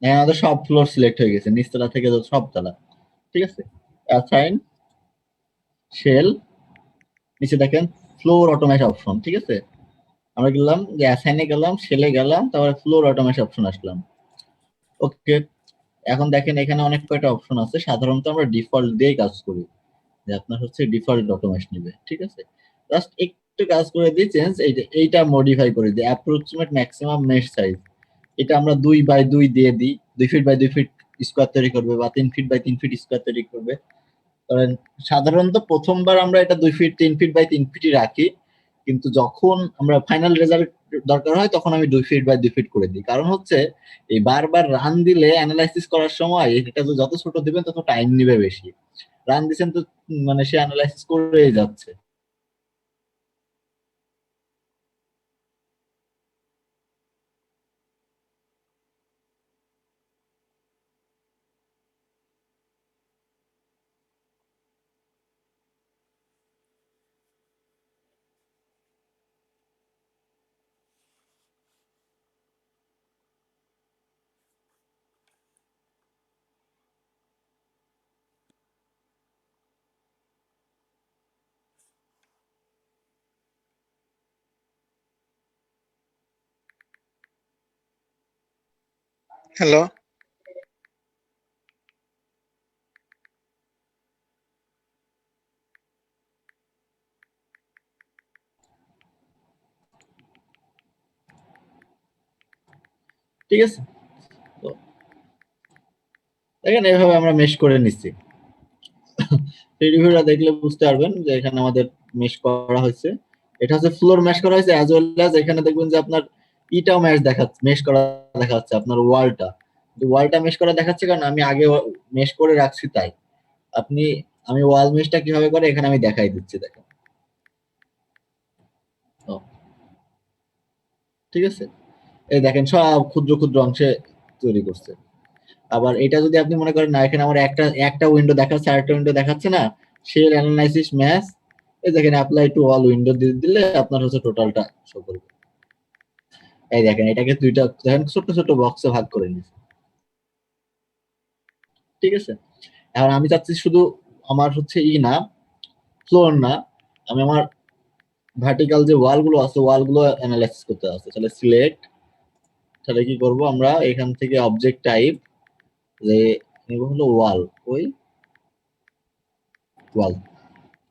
হ্যাঁ, আমাদের সব ফ্লোর সিলেক্ট হয়ে গেছে, নিচতলা থেকে সব তলা, ঠিক আছে। অ্যাসাইন শেল, নিচে দেখেন ফ্লোর অটোমেট অপশন, ঠিক আছে। আমরা গেলাম যে অ্যাসাইনে গেলাম, শেলে গেলাম, তারপরে ফ্লোর অটোমেট অপশন আসলাম। ওকে, এখন দেখেন এখানে অনেক কয়টা অপশন আছে। সাধারণত আমরা ডিফল্ট দিয়ে কাজ করি, যে আপনার হচ্ছে ডিফল্ট অটোমেশন নেবে, ঠিক আছে। জাস্ট একটু কাজ করে দিই, চেঞ্জ এইটা মডিফাই করে দিই, অ্যাপ্রক্সিমেট ম্যাক্সিমাম মেশ সাইজ এটা আমরা 2 বাই 2 দিয়ে দিই। 2 ফিট বাই 2 ফিট স্কোয়ার তৈরি করবে, বা 3 ফিট বাই 3 ফিট স্কোয়ার তৈরি করবে। কারণ সাধারণত প্রথমবার আমরা এটা 2 ফিট 3 ফিট বাই 3 ফিটই রাখি, কিন্তু যখন আমরা ফাইনাল রেজাল্ট দরকার হয় তখন আমি 2 ফিট বাই 2 ফিট করে দিই। কারণ হচ্ছে এই বারবার রান দিলে অ্যানালাইসিস করার সময় এটা যত ছোট দিবেন তত টাইম নিবে বেশি। রান দিচ্ছেন তো মানে সে অ্যানালাইসিস করেই যাচ্ছে। হ্যালো। ঠিক আছে, তো দেখেন এইভাবে আমরা মেশ করে নিচ্ছি। রিভিউটা দেখলে বুঝতে পারবেন যে এখানে আমাদের মেশ করা হয়েছে। এটা হচ্ছে ফ্লোর মেশ করা হয়েছে, অ্যাজ ওয়েল অ্যাজ এখানে দেখবেন যে আপনার ইটাও ম্যাশ দেখাচ্ছে, মেশ করা দেখাচ্ছে আপনার ওয়ালটা। ওয়ালটা মেশ করা দেখাচ্ছে কারণ আমি আগে মেশ করে রাখছি তাই। আপনি আমি ওয়াল মেশটা কিভাবে করে এখানে আমি দেখাই দিচ্ছি, দেখেন। ও, ঠিক আছে, এই দেখেন সব ক্ষুদ্র ক্ষুদ্র অংশে তৈরি করছে। আবার এটা যদি আপনি মনে করেন না এখানে আমার একটা একটা উইন্ডো দেখাচ্ছে আরেকটা উইন্ডো দেখাচ্ছে না, শেল অ্যানালাইসিস ম্যাচ, এই দেখেন অ্যাপ্লাই টু অল উইন্ডো দিয়ে দিলে আপনার হচ্ছে টোটালটা শো করবে। এই দেখেন এটাকে দুইটা দেখেন ছোট ছোট বক্সে ভাগ করে নিয়েছে, ঠিক আছে। এখন আমি চাচ্ছি শুধু আমার হচ্ছে না ফ্লোর না, আমি আমার ভার্টিক্যাল যে ওয়াল গুলো আছে ওয়াল গুলো অ্যানালাইসিস করতে আছে। তাহলে সিলেক্ট, তাহলে কি করব আমরা এখান থেকে অবজেক্ট টাইপ যে নেব হলো ওয়াল, ওই ওয়াল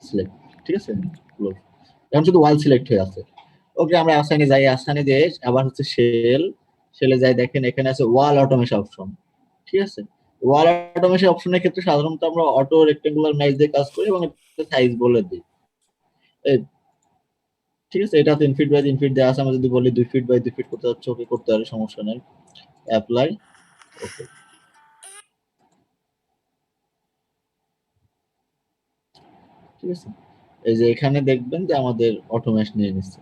সিলেক্ট, ঠিক আছে। Floor। এখন শুধু ওয়াল সিলেক্ট হয়ে আছে। ওকে, আমরা আসানে যাই, আসানে দিয়ে আবার হচ্ছে শেলে যাই, দেখেন এখানে আছে ওয়াল অটোমেশন অপশন, ঠিক আছে। ওয়াল অটোমেশন অপশনের ক্ষেত্রে সাধারণত আমরা অটো রেক্টেঙ্গুলার ম্যাচ দিয়ে কাজ করি এবং সাইজ বলে দিই। ঠিক আছে, এটা 3 ফিট বাই 3 ফিট দেওয়া আছে। আমরা যদি বলি 2 ফিট বাই 2 ফিট করতে যাচ্ছে, ওকে করতে পারি, সমস্যা নেই। অ্যাপ্লাই, ওকে, ঠিক আছে। এই যে এখানে দেখবেন যে আমাদের অটোমেশন নিয়ে নিচ্ছে।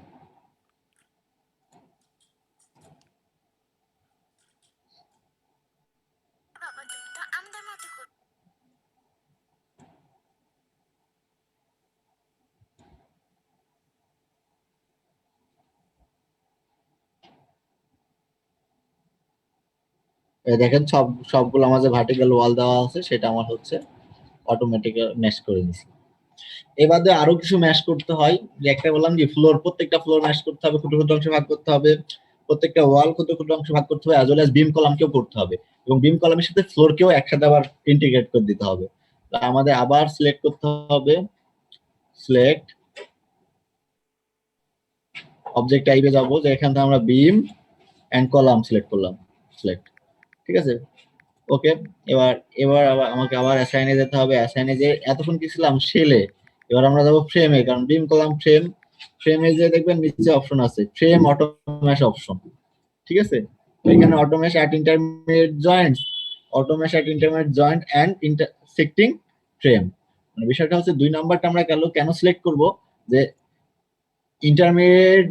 এই দেখেন সবগুলো আমার যে ভার্টিক্যাল ওয়াল দেওয়া আছে সেটা আমার হচ্ছে অটোমেটিক ম্যাশ করে দিছি। এবারে আরো কিছু ম্যাশ করতে হয়, যে একটা বললাম যে ফ্লোর, প্রত্যেকটা ফ্লোর ম্যাশ করতে হবে, ক্ষুদ্র ক্ষুদ্র অংশে ভাগ করতে হবে, প্রত্যেকটা ওয়াল ক্ষুদ্র ক্ষুদ্র অংশে ভাগ করতে হবে, অ্যাজ ওয়েল অ্যাজ বিম কলামকেও করতে হবে, এবং বিম কলামের সাথে ফ্লোরকেও একসাথে আবার ইন্টিগ্রেট করে দিতে হবে। তা আমাদের আবার সিলেক্ট করতে হবে, সিলেক্ট অবজেক্ট টাইপে যাব, যে এখান থেকে আমরা বিম এন্ড কলাম সিলেক্ট করলাম, সিলেক্ট, ঠিক আছে। ওকে, এবার এবার আবার আমাকে আবার অ্যাসাইনে যেতে হবে। অ্যাসাইনে যে এতক্ষণ কি ছিলাম শেলে, এবার আমরা যাবো ফ্রেমে, কারণ বিম কলাম ফ্রেম, ফ্রেমে যে দেখবেন নিচে অপশন আছে ফ্রেম অটোমেশ অপশন, ঠিক আছে। তো এখানে automesh at intermediate joints, automesh at intermediate joint and intersecting frame, মানে বিষয়টা হচ্ছে 2 নাম্বারটা আমরা কেন সিলেক্ট করব, যে ইন্টারমিডিয়েট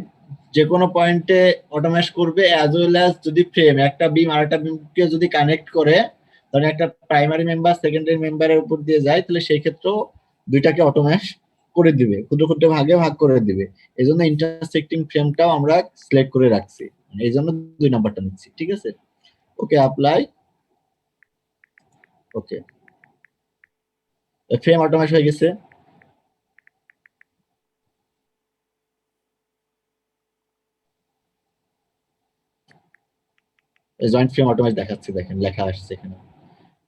যে কোনো পয়েন্টে অটোমেশ করবে, অ্যাজ ওয়েল অ্যাজ যদি ফ্রেম একটা বিম আর একটা বিমকে যদি কানেক্ট করে, ধরেন একটা প্রাইমারি মেম্বার সেকেন্ডারি মেম্বারের উপর দিয়ে যায়, তাহলে সেই ক্ষেত্রেও দুইটাকে অটোমেশ করে দিবে, ক্ষুদ্র ক্ষুদ্র ভাগে ভাগ করে দিবে। এই জন্য ইন্টারসেক্টিং ফ্রেমটাও আমরা সিলেক্ট করে রাখছি, এই জন্য 2 নাম্বারটা নিচ্ছি, ঠিক আছে। ওকে, অ্যাপ্লাই, ওকে, ফ্রেম অটোমেশ হয়ে গেছে। জয়েন্ট ফ্রেম অটোমেশ দেখাচ্ছে, দেখেন লেখা আসছে এখানে।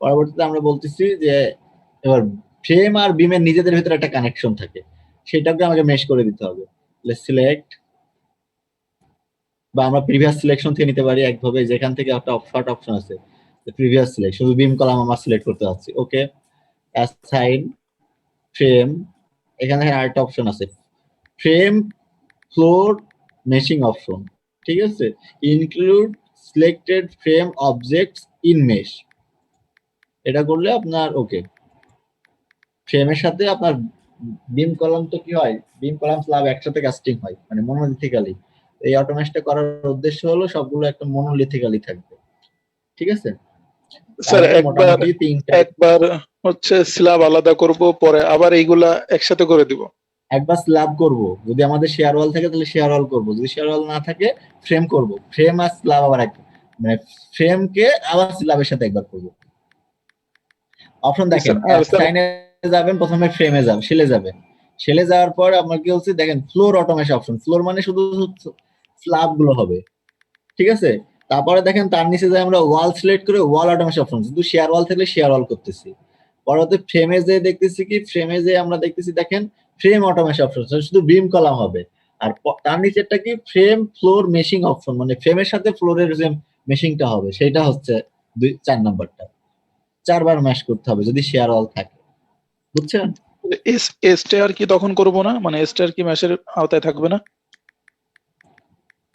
পরবর্তীতে আমরা বলতেছি যে এবার ফ্রেম আর বিমের নিজেদের ভিতরে একটা কানেকশন থাকে, সেটাকে আমাকে মেশ করে দিতে হবে। সিলেক্ট, বা আমরা প্রিভিয়াস সিলেকশন থেকে নিতে পারি একভাবে, যেখান থেকে একটা শর্ট অপশন আছে প্রিভিয়াস সিলেক্ট, শুধু বিম কলাম আমরা সিলেক্ট করতে যাচ্ছি। ওকে, অ্যাসাইন ফ্রেম, এখানে আরেকটা অপশন আছে ফ্রেম ফ্লোর মেশিং অপশন, ঠিক আছে। Include selected frame objects in mesh, এটা করলে আপনার ওকে, ফ্রেমের সাথে আপনার বিম কলাম তো কি হয়, বিম কলাম স্ল্যাব একসাথে কাস্টিং হয়, মানে মনোলিথিক্যালি। এই অটোমেশনটা করার উদ্দেশ্য হলো সবগুলো একটা মনোলিথিক্যালি থাকবে, ঠিক আছে। স্যার তাহলে একবার মোটামুটি 3টা, একবার হচ্ছে স্ল্যাব আলাদা করব, পরে আবার এইগুলা একসাথে করে দিব। একবার স্ল্যাব করব, যদি আমাদের শেয়ার ওয়াল থাকে তাহলে শেয়ার ওয়াল করব, যদি শেয়ার ওয়াল না থাকে ফ্রেম করব, ফ্রেম আর স্ল্যাব আবার এক, মানে ফ্রেমকে আবার স্ল্যাবের সাথে একবার করব। অপশন দেখেন, আর স্যার সাইনে যাবেন, প্রথমে ফ্রেমে যাবেন, শেলে যাবেন, শেলে যাওয়ার পর আপনার কি হচ্ছে দেখেন ফ্লোর অটোমেশন অপশন, ফ্লোর মানে শুধু স্ল্যাব গুলো হবে, ঠিক আছে। তারপরে দেখেন তার নিচে যায় আমরা ওয়াল সিলেক্ট করে ওয়াল অটোমেশন অপশন, শুধু শেয়ার ওয়াল থাকলে শেয়ার ওয়াল করতেছি। পরবর্তী ফ্রেমে যে দেখতেছি কি, ফ্রেমে যে আমরা দেখতেছি দেখেন ফ্রেম অটোমেশন অপশন, শুধু বিম কলাম হবে। আর তার নিচেরটা কি ফ্রেম ফ্লোর মেশিং অপশন, মানে ফ্রেমের সাথে ফ্লোরের যে মেশিংটা হবে সেটা হচ্ছে 4 নাম্বারটা, 4বার ম্যাশ করতে হবে যদি শেয়ার ওয়াল থাকে, বুঝছেন? স্টেয়ার কি তখন করব না, মানে স্টেয়ার কি ম্যাশের আওতায় থাকবে না?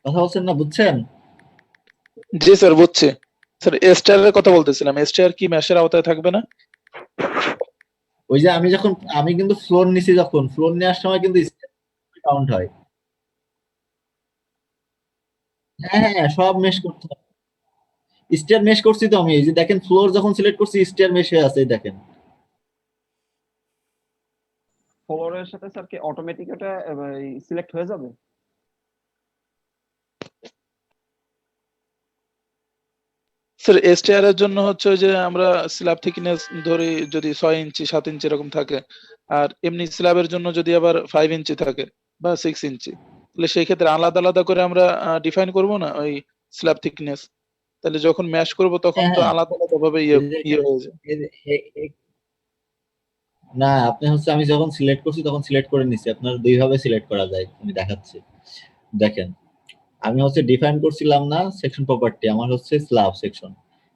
কথা বলছেন না, বুঝছেন? জি স্যার বুঝছি। স্যার স্টেয়ারের কথা বলতেছিলাম, স্টেয়ার কি ম্যাশের আওতায় থাকবে না? ওই যে আমি কিন্তু ফ্লোর নিছি, যখন ফ্লোর নেওয়ার সময় কিন্তু কাউন্ট হয়। হ্যাঁ হ্যাঁ, সব মেশ করতে হবে। স্টেয়ার মেশ করছি তো আমি, এই যে দেখেন ফ্লোর যখন সিলেক্ট করছি স্টেয়ার মেশ হয়ে আছে, এই দেখেন। ফলোয়ারের সাথে স্যার কি অটোমেটিক এটা সিলেক্ট হয়ে যাবে? স্যার স্টেয়ারের জন্য হচ্ছে ওই যে আমরা স্ল্যাব থিকনেস ধরি যদি 6 ইঞ্চি 7 ইঞ্চি এরকম থাকে, আর এমনি স্ল্যাবের জন্য যদি আবার 5 ইঞ্চি থাকে বা 6 ইঞ্চি, তাহলে সেই ক্ষেত্রে আলাদা আলাদা করে আমরা ডিফাইন করব না ওই স্ল্যাব থিকনেস, তাহলে যখন ম্যাশ করব তখন হ্যাঁ তো হ্যাঁ, আলাদা আলাদা ভাবে এই যে ইয়ে এখানে- হয়ে যায়। এই যে না, আপনি হচ্ছে আমি যখন সিলেক্ট করছি তখন সিলেক্ট করে নিছি, আপনার 2 ভাবে সিলেক্ট করা যায়, আমি দেখাচ্ছি। দেখেন, আমি হচ্ছে ডিফাইন করছিলাম না সেকশন প্রপার্টি, আমার হচ্ছে স্ল্যাব সেকশন।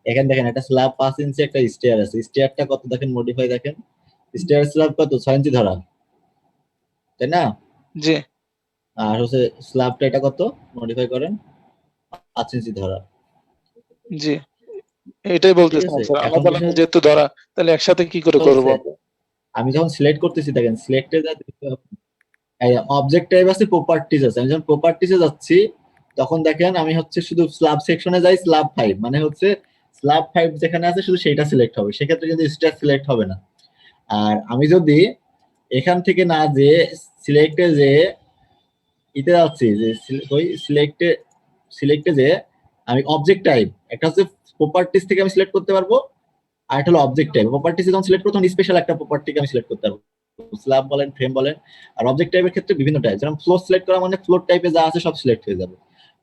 এখানে দেখেন একটা স্ল্যাব 5 ইঞ্চি, একটা স্টেয়ার আছে, স্টেয়ারটা কত দেখেন, মডিফাই দেখেন, স্টেয়ার স্ল্যাব কত 6 ইঞ্চি ধরা, তাই না? জি আর হচ্ছে স্ল্যাবটা এটা কত, মডিফাই করেন 5 ইঞ্চি ধরা, জি, এটাই ঠিক বলতেছিলাম আছে। স্যার, এখন আলাদা আলাদা বিষয় যেহেতু ধরা, তাহলে একসাথে কি করে করব হচ্ছে আমরা? আমি যখন সিলেক্ট করতেছি দেখেন সিলেক্টে যা অবজেক্ট টাইপ আছে, প্রপার্টিজ আছে, আমি যখন প্রপার্টিজে যাচ্ছি তখন দেখেন আমি হচ্ছে শুধু স্ল্যাব সেকশনে যাই, স্ল্যাব 5 মানে হচ্ছে স্ল্যাব 5 যেখানে আছে শুধু সেইটা সিলেক্ট হবে, সেক্ষেত্রে কিন্তু স্টেয়ার সিলেক্ট হবে না। আর আমি যদি এখান থেকে না যে সিলেক্টে যে ইতে যাচ্ছি, যে ওই সিলেক্টে যে আমি অবজেক্ট টাইপ, একটা হচ্ছে প্রপার্টিজ থেকে আমি সিলেক্ট করতে পারবো, আর একটা হলো অবজেক্ট টাইপ। প্রপার্টিজ যখন সিলেক্ট করতে তখন স্পেশাল একটা প্রপার্টিকে আমি সিলেক্ট করতে পারবো, স্ল্যাব বলেন ফ্রেম বলেন। আর অবজেক্ট টাইপের ক্ষেত্রে বিভিন্ন টাইপ, যেমন ফ্লোর সিলেক্ট করা মানে ফ্লোর টাইপে যা আছে সব সিলেক্ট হয়ে যাবে,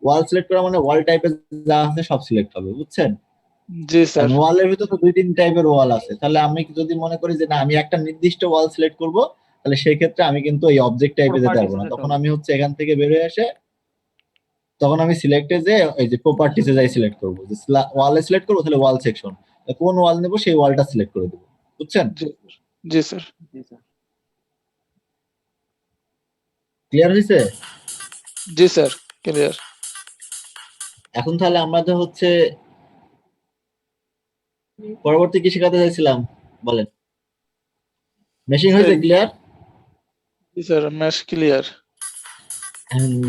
ওয়াল সিলেক্ট করা মানে ওয়াল টাইপে যা আছে সব সিলেক্ট হবে, বুঝছেন? জি স্যার। কারণ ওয়ালের ভিতরে তো 2-3 টাইপের ওয়াল আছে, তাহলে আমি যদি মনে করি যে না আমি একটা নির্দিষ্ট ওয়াল সিলেক্ট করব, তাহলে সেই ক্ষেত্রে আমি কিন্তু এই অবজেক্ট টাইপে যেতে পারবো প্রপার্টিসে না, যেতে তখন হবে। আমি হচ্ছে এখান থেকে বের হয়ে এসে তখন আমি সিলেক্টে যে এই যে প্রপার্টিসে যাই সিলেক্ট করবো, যে ওয়ালে সিলেক্ট করবো, তাহলে ওয়াল সেকশন কোন ওয়াল নেবো সেই ওয়ালটা সিলেক্ট করে দেবো। বুঝছেন? জি জি স্যার। জি স্যার। ক্লিয়ার হয়েছে? জি স্যার, ক্লিয়ার। এখন তাহলে আমাদের হচ্ছে পরবর্তী কি শেখাতে চাইছিলাম বলেন? মেশিং হয়েছে? ক্লিয়ার? জি sir, mesh clear.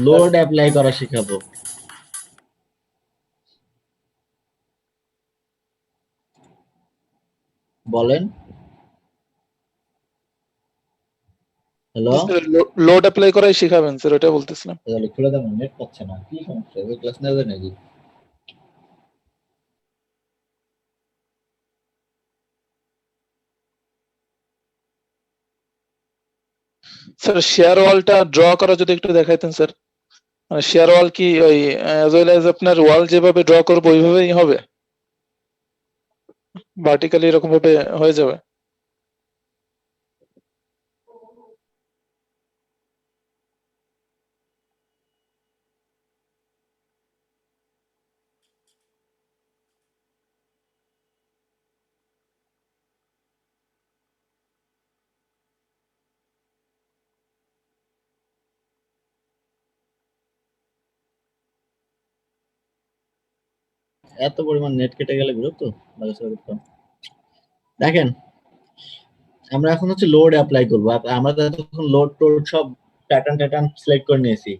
Load apply করা শেখাবো। বলেন। হ্যালো, লোড অ্যাপ্লাই করাই শিখাবেন স্যার, ওটা বলতেছিলাম। তাহলে খুলে দেবেন, নেট পাচ্ছে না, কি সমস্যা? ক্লাস নেবে নাকি? স্যার শেয়ার ওয়ালটা ড্র করা যদি একটু দেখাইতেন স্যার। মানে শেয়ার ওয়াল কি ওই অ্যাজ ওয়েল অ্যাজ আপনার ওয়াল যেভাবে ড্র করবো ওইভাবেই হবে, ভার্টিক্যালি এরকম ভাবে হয়ে যাবে? এত পরিমাণ নেট কেটে গেলে বিরক্ত লাগে স্যার করতাম। দেখেন, আমরা এখন হচ্ছে লোড অ্যাপ্লাই করবো। আমরা তো এতক্ষণ লোড টোড সব প্যাটার্ন সিলেক্ট করে নিয়েছি,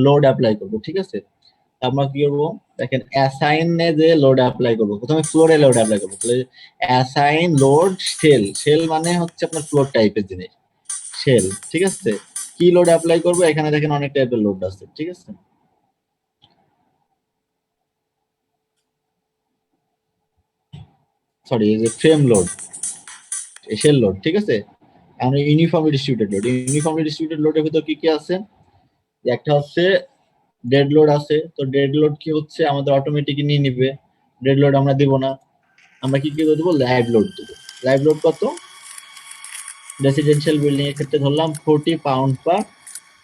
লোড অ্যাপ্লাই করবো। ঠিক আছে, আমরা কি করবো দেখেন, অ্যাসাইনে যে লোড অ্যাপ্লাই করবো, প্রথমে ফ্লোরে লোড অ্যাপ্লাই করবো। তাহলে অ্যাসাইন লোড শেল, শেল মানে হচ্ছে আপনার ফ্লোর টাইপের জিনিস, শেল। ঠিক আছে, কি লোড অ্যাপ্লাই করবো? এখানে দেখেন অনেক টাইপের লোড আছে। ঠিক আছে, সরি, এই যে ফ্রেম লোড, শেল লোড। ঠিক আছে, আমরা uniformly distributed load, uniformly distributed লোডের ভিতর কি কি আছে? একটা হচ্ছে ডেড লোড আছে। তো ডেড লোড কি হচ্ছে, আমাদের অটোমেটিক নিয়ে নিবে, ডেড লোড আমরা দিব না। আমরা কি কি দেবো? লাইভ লোড দেবো। লাইভ লোড কত? রেসিডেন্সিয়াল বিল্ডিং এর ক্ষেত্রে ধরলাম 40 পাউন্ড পার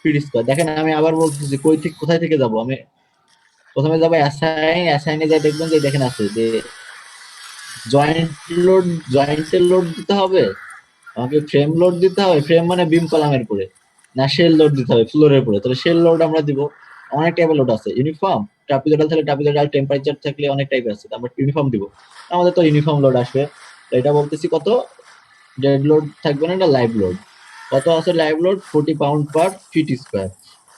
ফিট স্কয়ার। দেখেন আমি আবার বলতেছি, কই থেকে কোথায় থেকে যাব? আমি প্রথমে যাবো অ্যাসাইন, অ্যাসাইনে যাই দেখবেন যে দেখেন আছে যে জয়েন্ট লোড, জয়েন্টের লোড দিতে হবে, আমাকে ফ্রেম লোড দিতে হবে, ফ্রেম মানে বিম কলামের উপরে, না শেল লোড দিতে হবে ফ্লোরের উপরে। তাহলে শেল লোড আমরা দিব। অনেক টাইপের লোড আছে, ইউনিফর্ম, ট্রাপিজয়েডাল থাকলে ট্রাপিজয়েডাল, টেম্পারেচার থাকলে অনেক টাইপের আছে, আমরা ইউনিফর্ম দিব। আমাদের তো ইউনিফর্ম লোড আসবে। তো এটা বলতেছি কত, ডেড লোড থাকবে না, এটা লাইভ লোড। কত আছে live load? 40 pound per feet square.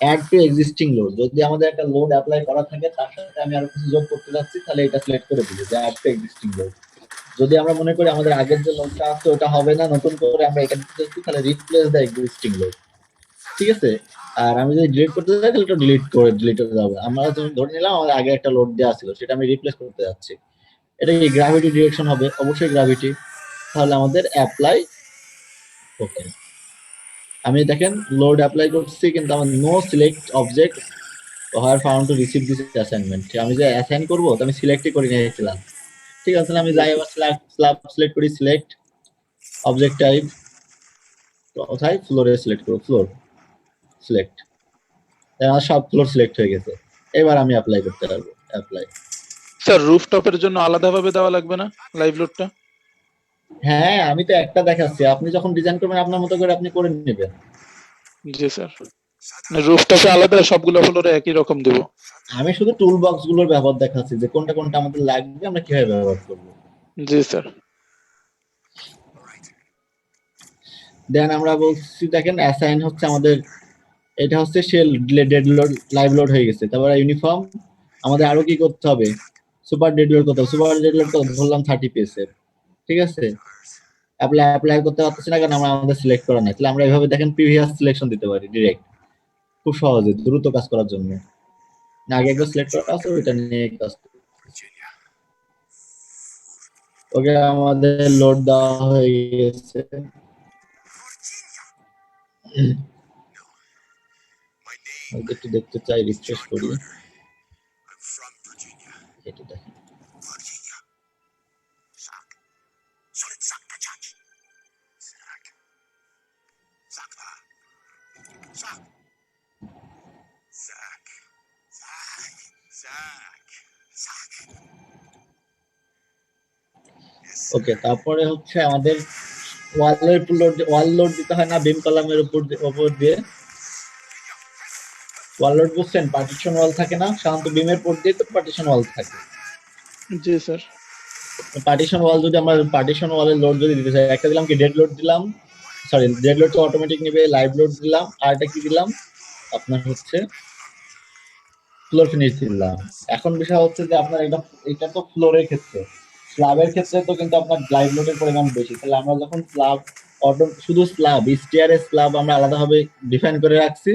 Add to existing load, যদি আমাদের একটা লোড অ্যাপ্লাই করা থাকে তার সাথে আমি আরো কিছু যোগ করতে যাচ্ছি, তাহলে এটা সিলেক্ট করে দিবে যে অ্যাড টু এক্সিস্টিং লোড। যদি আমরা মনে করি আমাদের আগের যে লোডটা আছে ওটা হবে না, নতুন করে আমরা এটা দিতে চাচ্ছি, তাহলে রিপ্লেস দ্য এক্সিস্টিং লোড। ঠিক আছে, আর আমি যদি ডিলিট করতে চাই তাহলে এটা ডিলিট হয়ে যাবে। আমরা ধরে নিলাম আমাদের আগে একটা লোড দেওয়া ছিল, সেটা আমি রিপ্লেস করতে যাচ্ছি। এটা কি গ্র্যাভিটি ডিরেকশন হবে? অবশ্যই গ্র্যাভিটি। তাহলে আমাদের অ্যাপ্লাই, ওকে, আমি দেখেন লোড অ্যাপ্লাই করছি, কিন্তু আমার no select object here found to receive this assignment. আমি যে অ্যাসাইন করবো তো আমি সিলেক্টই করে নিয়েছিলাম। ঠিক আছে, আমি যাই আবার স্ল্যাব সিলেক্ট করি, সিলেক্ট অবজেক্ট টাইপ, কোথায়? ফ্লোরে সিলেক্ট করবো, ফ্লোর সিলেক্ট, আমার সব ফ্লোর সিলেক্ট হয়ে গেছে। এবার আমি অ্যাপ্লাই করতে পারবো, অ্যাপ্লাই। স্যার রুফটপের জন্য আলাদাভাবে দেওয়া লাগবে না লাইভ লোডটা? হ্যাঁ, আমি তো একটা দেখাচ্ছি, আপনি যখন ডিজাইন করবেন আপনার মতো করে আপনি করে নেবেন। জি স্যার, রুফটপে আলাদা, সবগুলো ফ্লোরে একই রকম দেব। আমি শুধু টুল বক্স গুলোর ব্যবহার দেখাচ্ছি, যে কোনটা কোনটা আমাদের লাগবে, আমরা কিভাবে ব্যবহার করবো। জি স্যার। দেন আমরা বলছি দেখেন অ্যাসাইন হচ্ছে আমাদের, এটা হচ্ছে shell dead load, live load হয়ে গেছে। তারপরে ইউনিফর্ম, আমাদের আরো কি করতে হবে? সুপার ডেড লোড করতে হবে। সুপার ডেড লোড ধরলাম 30 পিসের। ঠিক আছে, অ্যাপ্লাই করতে পারতেছি না কারণ আমরা আমাদের সিলেক্ট করা নাই। তাহলে আমরা এভাবে দেখেন প্রিভিয়াস সিলেকশন দিতে পারি ডিরেক্ট, খুব সহজে দ্রুত কাজ করার জন্য। না, আগে একবার সিলেক্ট করা আছে, ওইটা নিয়ে কাজ করতে। ওকে, আমাদের লোড দেওয়া হয়ে গেছে। একটু দেখতে চাই, রিফ্রেশ করি, এটা দেখেন। ওকে, তারপরে হচ্ছে আমাদের ওয়াল লোড দিতে হয় না বিম কলামের উপর দিয়ে। ওয়াল লোড বুঝছেন, পার্টিশন ওয়াল থাকে না, সাধারণত বিমের উপর দিয়ে তো পার্টিশন ওয়াল থাকে। জি স্যার। পার্টিশন ওয়াল যদি আমরা পার্টিশন ওয়ালের লোড যদি দিতে চাই, একটা দিলাম কি ডেড লোড দিলাম, সরি ডেড লোড তো অটোমেটিক নেবে, লাইভ লোড দিলাম, আর একটা কি দিলাম আপনার হচ্ছে ফ্লোর ফিনিশ দিলাম। এখন বিষয় হচ্ছে যে আপনার এটা তো ফ্লোরের ক্ষেত্রে, স্ল্যাবের ক্ষেত্রে তো কিন্তু আপনার লাইভ লোডের পরিমাণ বেশি। তাহলে আমরা যখন স্ল্যাব শুধু স্টিয়ারের স্ল্যাব আমরা আলাদাভাবে ডিফাইন করে রাখছি,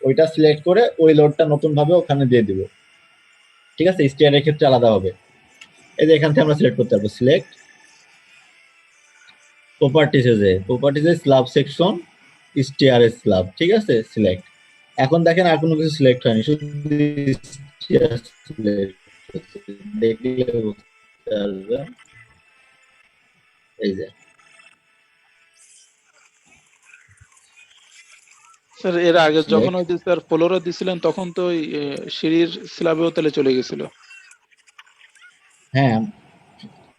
ওইটা সিলেক্ট করে ওই লোডটা নতুন ভাবে ওখানে দিয়ে দিব। ঠিক আছে, স্টিয়ারের ক্ষেত্রে আলাদা হবে। এই যে এখান থেকে আমরা সিলেক্ট করতে পারবো, সিলেক্ট প্রপার্টিজে স্ল্যাব সেকশন স্টিয়ারের স্ল্যাব, ঠিক আছে, সিলেক্ট। এখন দেখেন আর কোনো কিছু সিলেক্ট হয়নি, শুধু স্টিয়ার সিলেক্ট দেখলে বুঝতে পারবেন। এই যে স্যার এর আগে Select. যখন ওই যে স্যার ফ্লোরে দিছিলেন তখন তো ওই সিঁড়ির স্ল্যাবেও তাহলে চলে গেছিল। হ্যাঁ,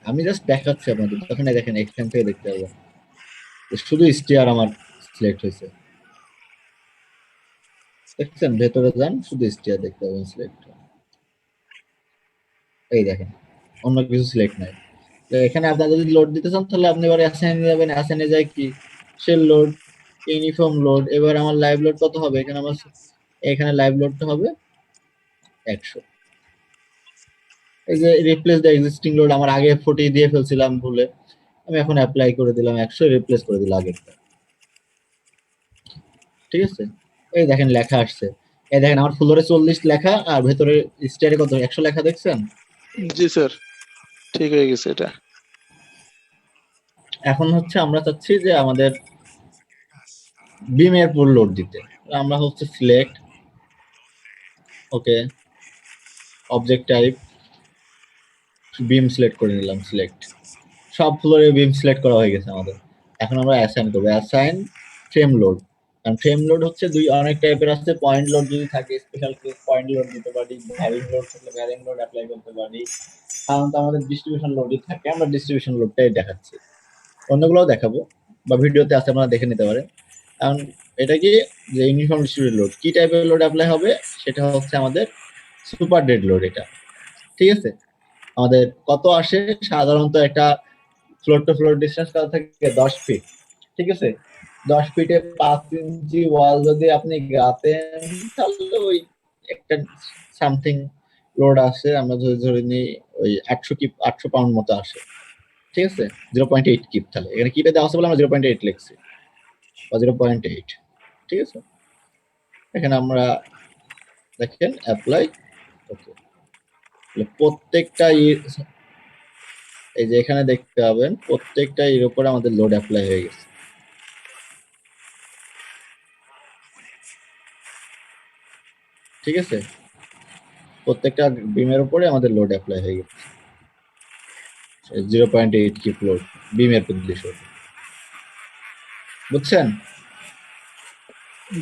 আমি জাস্ট দেখাচ্ছি আপনাদের, তখন দেখেন এখান থেকে দেখতে পাবেন শুধু স্টিয়ার আমার সিলেক্ট হয়েছে। দেখছেন, ভেতরে যান, শুধু স্টিয়ার দেখতে পাবেন সিলেক্ট। এই দেখেন অন্য কিছু সিলেক্ট নাই। তো এখানে আপনারা যদি লোড দিতে চান তাহলে আপনি এবার অ্যাসাইনে যাবেন, অ্যাসাইনে যায় কি শেল লোড, ইউনিফর্ম লোড। এবার আমার লাইভ লোড কত হবে, এখানে লাইভ লোডটা হবে 100। এই যে রিপ্লেস দ্য এক্সিস্টিং লোড, আমার আগে 40 দিয়ে ফেলছিলাম ভুলে, আমি এখন অ্যাপ্লাই করে দিলাম 100, রিপ্লেস করে দিলাম আগেরটা। ঠিক আছে, এই দেখেন লেখা আসছে, এই দেখেন আমার ফ্লোরে 40 লেখা আর ভেতরে স্টিয়ারে কত 100 লেখা, দেখছেন? জি স্যার, ঠিক হয়ে গেছে এটা। এখন হচ্ছে আমরা চাচ্ছি যে আমাদের বিমের পুল লোড দিতে, আমরা হচ্ছে সিলেক্ট, ওকে, অবজেক্ট টাইপ বিম সিলেক্ট করে নিলাম, সিলেক্ট, সব ফ্লোরে বিম সিলেক্ট করা হয়ে গেছে আমাদের। এখন আমরা অ্যাসাইন করবো, অ্যাসাইন ফ্রেম লোড। কারণ ফ্রেম লোড হচ্ছে অনেক টাইপের আছে, পয়েন্ট লোড যদি থাকে স্পেশাল কেস পয়েন্ট লোড দিতে পারি, ভ্যারিং লোড থাকলে ভ্যারিং লোড অ্যাপ্লাই করতে পারি। সাধারণত আমাদের ডিস্ট্রিবিউশন লোডই থাকে, আমরা ডিস্ট্রিবিউশন লোডটাই দেখাচ্ছি, অন্যগুলোও দেখাবো বা ভিডিওতে আছে আপনারা দেখে নিতে পারেন। কারণ এটা কি যে ইউনিফর্ম ডিস্ট্রিবিউটেড লোড, কি টাইপের লোড অ্যাপ্লাই হবে সেটা হচ্ছে আমাদের সুপার ডেড লোড এটা। ঠিক আছে, আমাদের কত আসে, সাধারণত একটা ফ্লোর টু ফ্লোর ডিসটেন্স কত থাকে 10 ফিট। ঠিক আছে, 10 ফিটে 5 ইঞ্চি ওয়াল যদি আপনি গাতেন তাহলে ওই একটা সামথিং লোড আসে, আমরা ধরে নিই ওই 800 পাউন্ড মতো আসে। ঠিক আছে, 0.8 কিপ, তাহলে এখানে কিপে দেওয়া আছে বলে আমরা 0.8 লিখছি বা 0.8। ঠিক আছে, এখানে আমরা দেখেন অ্যাপ্লাই, ওকে, প্রত্যেকটা এই যে এখানে দেখতে পাবেন প্রত্যেকটা এর উপরে আমাদের লোড অ্যাপ্লাই হয়ে গেছে। ঠিক আছে, প্রত্যেকটা বিমের উপরে আমাদের লোড অ্যাপ্লাই হয়ে গেছে, 0.8 কিপ লোড বিমের উদ্দেশ্য, বুঝছেন?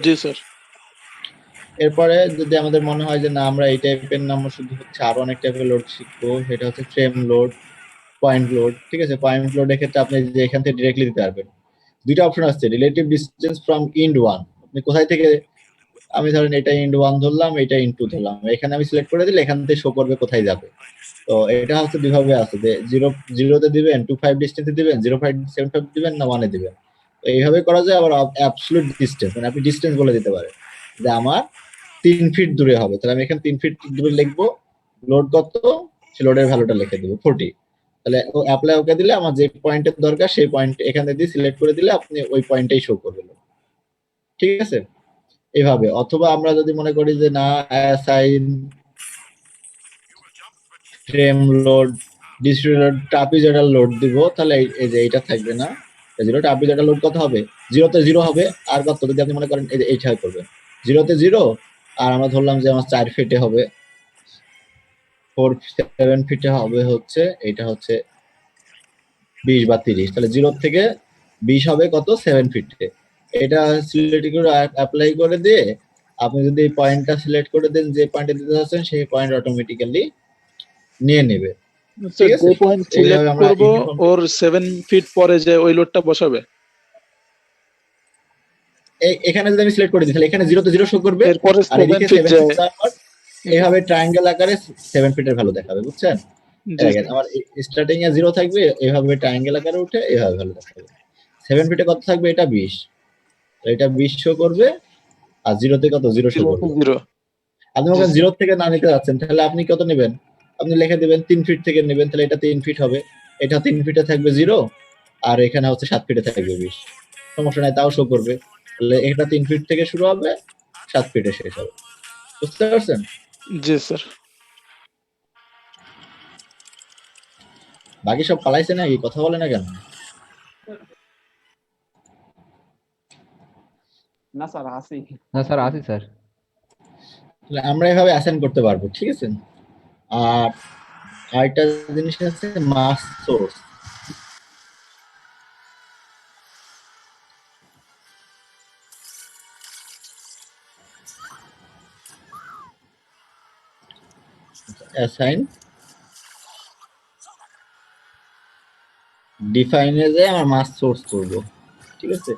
জি স্যার। এরপরে যদি আমাদের মনে হয় যে না আমরা এই টাইপের না, আমরা শুধু হচ্ছে আরো অনেক টাইপের লোড শিখবো, সেটা হচ্ছে ফ্রেম লোড, পয়েন্ট লোড। ঠিক আছে, পয়েন্ট লোডের ক্ষেত্রে আপনি যে এখান থেকে ডিরেক্টলি দিতে পারবেন। দুইটা অপশন আছে, রিলেটিভ ডিসটেন্স ফ্রম ইন্ড ওয়ান, আপনি কোথায় থেকে, আমি ধরেন এটা ইন্ড ওয়ান ধরলাম, এটা ইন্ড টু ধরলাম, এখানে আমি সিলেক্ট করে দিলে এখান থেকে শো করবে কোথায় যাবে। তো এটা হচ্ছে দুইভাবে আছে, যে জিরোতে দিবেন, 25 ডিস্টেন্সে দিবেন, 0.75 দিবেন, না 1 এ দিবেন। তো এইভাবে করা যায়। আবার অ্যাবসলিউট ডিস্টেন্স, মানে আপনি ডিস্টেন্স বলে দিতে পারেন যে আমার 3 ফিট দূরে হবে, তাহলে আমি এখানে 3 ফিট দূরে লিখবো, লোড কত, সে লোডের ভ্যালুটা লিখে দেবো 40। তাহলে ও অ্যাপ্লাই ওকে দিলে আমার যে পয়েন্টের দরকার সেই পয়েন্ট এখানে দিয়ে সিলেক্ট করে দিলে আপনি ওই পয়েন্টেই শো করবে। ঠিক আছে, এভাবে। অথবা আমরা যদি মনে করি যে না assign frame load distributed trapezoidal load দিব, তাহলে এই যে এটা থাকবে না, জিরো ট্রাপিজয়েডাল লোড কত হবে, 0-তে 0 হবে, আর কত যদি আপনি মনে করেন এইটা করবেন 0-তে 0, আর আমরা ধরলাম যে আমার 4 ফিটে হবে, 7 ফিটে হবে হচ্ছে এটা হচ্ছে 20 বা 30, তাহলে 0 থেকে 20 হবে কত 7 ফিটে। এটা সিলেক্ট করে অ্যাপ্লাই করে দিয়ে আপনি যদি এই পয়েন্টটা সিলেক্ট করে দেন, যে পয়েন্টে দিতে চাচ্ছেন সেই পয়েন্ট অটোমেটিক্যালি নিয়ে নেবে। স্যার ঠিক আছে, যে পয়েন্ট এইভাবে সিলেক্ট আমরা করব ইউনিফর্ম। ওর 7 ফিট পরে যে ওই লোডটা বসাবে, এখানে যদি আমি সিলেক্ট করে দিই তাহলে এখানে 0 তে 0 শো করবে, এরপরে আর 7 এদিকে ফিট 7 যায়। ফিট সার্ভার এইভাবে ট্রায়াঙ্গেল আকারে 7 ফিটের ভ্যালু দেখাবে, বুঝছেন? জি দেখেন আমার স্টার্টিং এ 0 থাকবে, এইভাবে ট্রায়াঙ্গেল আকারে উঠে এইভাবে ভ্যালু দেখাবে। 7 ফিটে কত থাকবে? এটা 20, তো এটা 20 শো করবে, আর 0 তে কত? 0 শো করবে। 0। আপনি যখন 0 থেকে না নিতে যাচ্ছেন তাহলে আপনি কত নেবেন? আপনি লিখে দিবেন 3 ফিট থেকে নেবেন, তাহলে এটা 3 ফিট হবে, এটা 3 ফিটে থাকবে 0, আর এখানে হচ্ছে 7 ফিটে থাকবে 20, সমস্যা নাই, তাও শো করবে। তাহলে এটা 3 ফিট থেকে শুরু হবে, 7 ফিটে শেষ হবে। বুঝতে পারছেন? জি স্যার। বাকি সব পালাইছে নাকি? কথা বলে না কেন? না স্যার আসি। না স্যার আছি স্যার। তাহলে আমরা এভাবে অ্যাসাইন করতে পারবো, ঠিক আছে? আর আরেকটা জিনিস আছে, মাস সোর্স। অ্যাসাইন ডিফাইনে যে আমার মাস সোর্স করব, ঠিক আছে?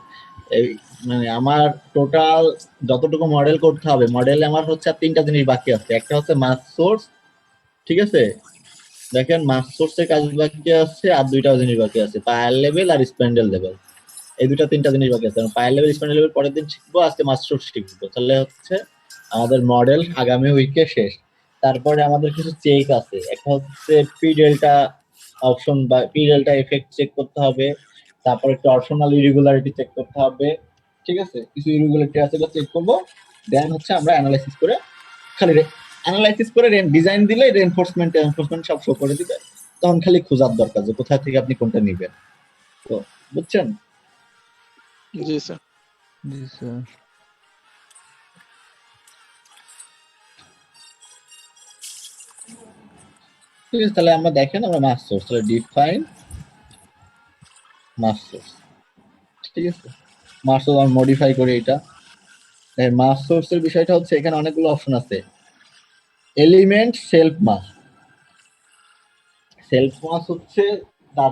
এই মানে আমার টোটাল যতটুকু মডেল করতে হবে, মডেলে আমার হচ্ছে আর 3টা জিনিস বাকি আছে। একটা হচ্ছে মাস সোর্স, ঠিক আছে? দেখেন মাস সোর্সের কাজ বাকি আছে, আর 2টা জিনিস বাকি আছে, পায়ার লেভেল আর স্প্যান্ডেল লেভেল। এই 3টা জিনিস বাকি আছে। পায়ার লেভেল স্প্যান্ডেল লেভেল পরের দিন শিখবো, আজকে মাস সোর্স শিখবো। তাহলে হচ্ছে আমাদের মডেল আগামী উইকে শেষ। তারপরে আমাদের কিছু চেক আছে, একটা হচ্ছে পি ডেল্টা অপশন বা পি ডেল্টা এফেক্ট চেক করতে হবে, তারপর একটা অপশনাল ইরেগুলারিটি চেক করতে হবে, ঠিক আছে? কিছু ইরেগুলারিটি আছে, এটা চেক করবো। দেন হচ্ছে আমরা অ্যানালাইসিস করে, খালি অ্যানালাইসিস করে ডিজাইন দিলে রেনফোর্সমেন্ট সব শো করে দিবে। তখন খালি খোঁজার দরকার যে কোথা থেকে আপনি কোনটা নেবেন। তো বুঝছেন? জি স্যার। জি স্যার। ঠিক আছে, তাহলে আমরা দেখেন আমরা মাস সোর্স, তাহলে ডিফাইন মাস সোর্স, ঠিক আছে? মাস সোর্স আমরা মডিফাই করি এটা। মাস সোর্সের বিষয়টা হচ্ছে এখানে অনেকগুলো অপশন আছে। এলিমেন্ট সেলফ মাস। সেলফ মাস হচ্ছে তার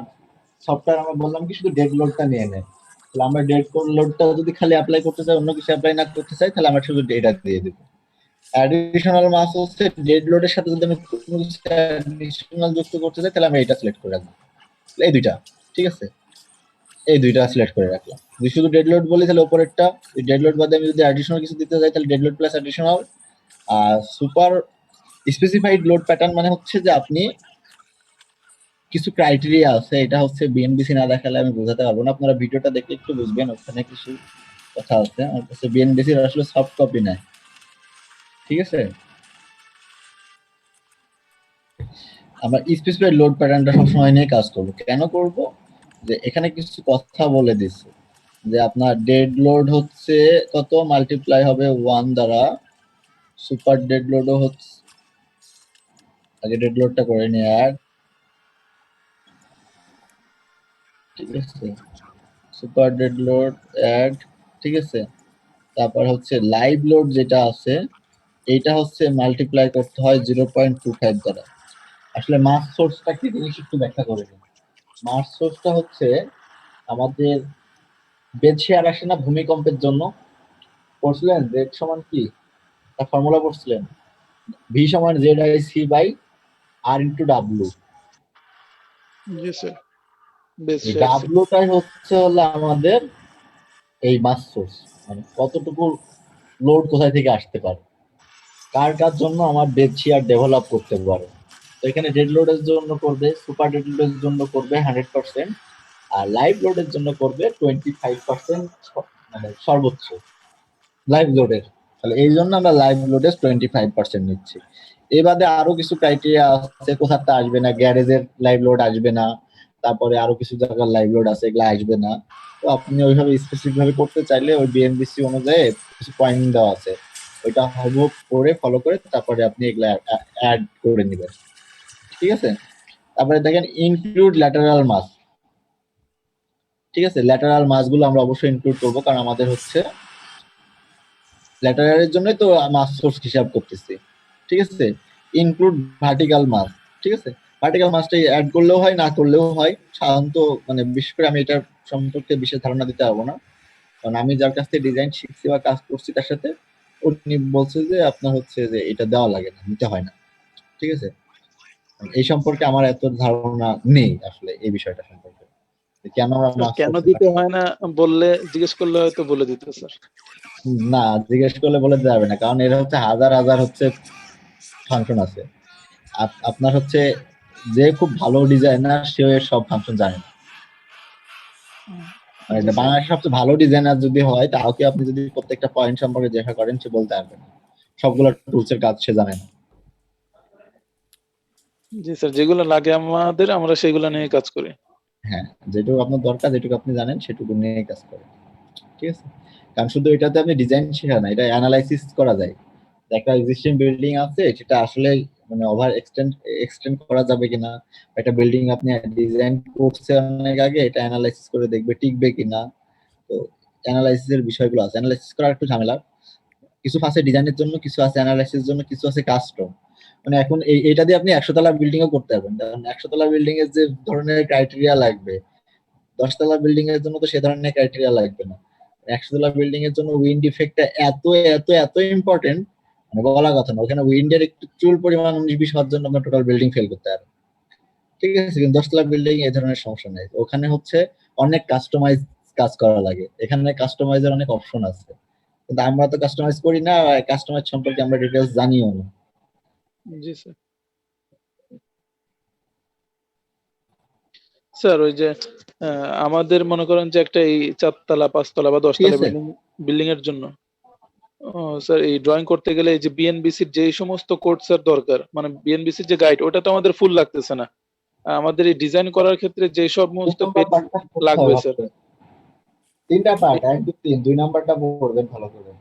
সফটওয়্যার, আমরা বললাম কি শুধু ডেড লোডটা নিয়ে নেয়। তাহলে আমরা ডেড লোডটা যদি খালি অ্যাপ্লাই করতে চাই, অন্য কিছু অ্যাপ্লাই না করতে চাই, তাহলে আমরা শুধু ডেটা দিয়ে দেবো। অ্যাডিশনাল মাস হচ্ছে ডেড লোডের সাথে যদি আমি কোনো কিছু অ্যাডিশনাল যুক্ত করতে চাই, তাহলে আমরা এটা সিলেক্ট করে রাখবো। এই 2টা, ঠিক আছে? এই 2টা সিলেক্ট করে রাখলাম। যদি শুধু ডেড লোড বলি তাহলে উপরেরটা, এই ডেড লোড বাদে আমি যদি অ্যাডিশনাল কিছু দিতে চাই তাহলে ডেড লোড প্লাস অ্যাডিশনাল। আর সুপার স্পেসিফাইড লোড প্যাটার্ন মানে হচ্ছে যে আপনি কিছু ক্রাইটেরিয়া আছে, এটা হচ্ছে বিএনবিসি না দেখালে আমি বোঝাতে পারবো না, আপনারা ভিডিওটা দেখলে একটু বুঝবেন, ওখানে কিছু কথা আছে। আমার কাছে বিএনবিসির আসলে সফট কপি নাই, ঠিক আছে? আমরা স্পেসিফাইড লোড প্যাটার্নটা সবসময় নিয়ে কাজ করবো। কেন করব? যে এখানে কিছু কথা বলে দিচ্ছে যে আপনার ডেড লোড হচ্ছে কত, মাল্টিপ্লাই হবে 1 দ্বারা, সুপার ডেড লোডও হচ্ছে, আগে ডেড লোডটা করে নিয়ে অ্যাড, ঠিক আছে? সুপার ডেড লোড অ্যাড, ঠিক আছে? তারপর হচ্ছে লাইভ লোড যেটা আছে, এইটা হচ্ছে মাল্টিপ্লাই করতে হয় 0.25 দ্বারা। আসলে মাস সোর্সটা কি জিনিস একটু ব্যাখ্যা করে দিন। মাস সোর্সটা হচ্ছে আমাদের বেদ শেয়ার আসে না ভূমিকম্পের জন্য, পড়ছিলেন জেড সমান কি, তার ফর্মুলা পড়ছিলেন? ভি সমান Z I C by R into W. জি স্যার। বেশ এই শেয়ার স্যার। ডাব্লুটাই হচ্ছে হলো আমাদের এই মাস সোর্স, মানে কতটুকু লোড কোথায় থেকে আসতে পারে, কার কার জন্য আমার বেদ শেয়ার ডেভেলপ করতে পারে। তো এখানে ডেড লোডের জন্য করবে, সুপার ডেড লোডের জন্য করবে 100%, আর লাইভ লোডের জন্য করবে 25%, মানে সর্বোচ্চ লাইভ লোডের। তাহলে এই জন্য আমরা লাইভ লোডের 25% নিচ্ছি। এ বাদে আরো কিছু ক্রাইটেরিয়া আছে, কোথাটা আসবে না, গ্যারেজের লাইভ লোড আসবে না, তারপরে আরো কিছু জায়গার লাইভ লোড আছে, এগুলো আসবে না। তো আপনি ওইভাবে স্পেসিফিক ভাবে করতে চাইলে ওই বিএনবিসি অনুযায়ী কিছু পয়েন্ট দেওয়া আছে, ওইটা হবো করে ফলো করে তারপরে আপনি এগুলা অ্যাড করে নেবেন, ঠিক আছে? তারপরে দেখেন ইনক্লুড ল্যাটারাল মাস, ঠিক আছে? ল্যাটারাল মাসগুলো আমরা অবশ্যই ইনক্লুড করবো, কারণ আমাদের হচ্ছে ল্যাটারালের জন্যই তো মাস সোর্স হিসাব করতেছি, ঠিক আছে, ইনক্লুড ভার্টিক্যাল মাস, ঠিক আছে। ভার্টিক্যাল মাসটা অ্যাড করলেও হয়, না করলেও হয় সাধারণত, মানে বিশেষ করে আমি এটা সম্পর্কে বিশেষ ধারণা দিতে পারবো না, কারণ আমি যার কাছ থেকে ডিজাইন শিখছি বা কাজ করছি তার সাথে উনি বলছে যে আপনার হচ্ছে যে এটা দেওয়া লাগে না, নিতে হয় না, ঠিক আছে। এই সম্পর্কে আমার এত ধারণা নেই আসলে এই বিষয়টা সম্পর্কে, যে কেন আমরা স্যার মাস কেন সোর্সে দিতে হয় না বললে, জিজ্ঞেস করলে হয়তো বলে দিত স্যার। না, জিজ্ঞেস করলে বলে দেওয়া যাবে না, কারণ এর হচ্ছে হাজার হাজার হচ্ছে ফাংশন আছে। আপনার হচ্ছে যে খুব ভালো ডিজাইনার সেও এর সব ফাংশন জানে না। মানে জি এটা স্যার। বাংলাদেশের সবচেয়ে ভালো ডিজাইনার যদি হয়, তাও কি আপনি যদি প্রত্যেকটা পয়েন্ট সম্পর্কে জিজ্ঞাসা করেন সে বলতে পারবে না, সবগুলো টুলস এর কাজ সে জানে না। জি স্যার, যেগুলো লাগে আমাদের আমরা সেগুলো নিয়ে কাজ করি। হ্যাঁ, যেটুকু আপনার দরকার, যেটুকু আপনি জানেন সেটুকু নিয়ে কাজ করেন, ঠিক আছে। কারণ শুধু এটাতে আপনি ডিজাইন শেখা না, এটা অ্যানালাইসিস করা যায়। একটা এক্সিস্টিং বিল্ডিং আছে সেটা আসলে মানে ওভার এক্সটেন্ড করা যাবে কিনা, একটা বিল্ডিং আপনি ডিজাইন করছে অনেক আগে, এটা অ্যানালাইসিস করে দেখবে টিকবে কিনা। তো অ্যানালাইসিসের বিষয়গুলো আছে, অ্যানালাইসিস করা একটু ঝামেলা। কিছু আছে ডিজাইনের জন্য, কিছু আছে অ্যানালাইসিস জন্য, কিছু আছে কাস্টম। মানে এখন এইটা দিয়ে আপনি 100 তলা বিল্ডিং ও করতে পারবেন, কারণ 100 তলা বিল্ডিং এর যে ধরনের ক্রাইটেরিয়া লাগবে 10 তলা বিল্ডিং এর জন্য তো সে ধরনের ক্রাইটেরিয়া লাগবে না। 100 তলা বিল্ডিং এর জন্য উইন্ড ইফেক্টটা এত এত এত ইম্পর্টেন্ট, মানে বলা কথা না। ওখানে উইন্ডের একটু চুল পরিমাণ 19-20 হওয়ার জন্য আপনার টোটাল বিল্ডিং ফেল করতে পারে, ঠিক আছে। কিন্তু 10 তলা বিল্ডিং এই ধরনের সমস্যা নেই, ওখানে হচ্ছে অনেক কাস্টমাইজ কাজ করা লাগে, এখানে কাস্টমাইজের অনেক অপশন আছে, কিন্তু আমরা তো কাস্টমাইজ করি না, কাস্টমাইজ সম্পর্কে আমরা ডিটেলস জানিও না। জি স্যার। স্যার ওই যে আমাদের মনে করেন যে একটা এই 4 তলা 5 তলা বা ঠিক 10 তলা আছে, বিল্ডিং এর জন্য স্যার এই ড্রয়িং করতে গেলে এই যে বিএনবিসির যে সমস্ত কোড স্যার দরকার, মানে বিএনবিসির যে গাইড, ওটা তো আমাদের ফুল লাগতেছে না। আমাদের এই ডিজাইন করার ক্ষেত্রে যে সমস্ত নাম্বার পেজ পার্টটা করতে লাগবে হবে স্যার। আপনাকে। 3টা পার্ট, 1 2 3, 2 নাম্বারটা পড়বেন ভালো করে।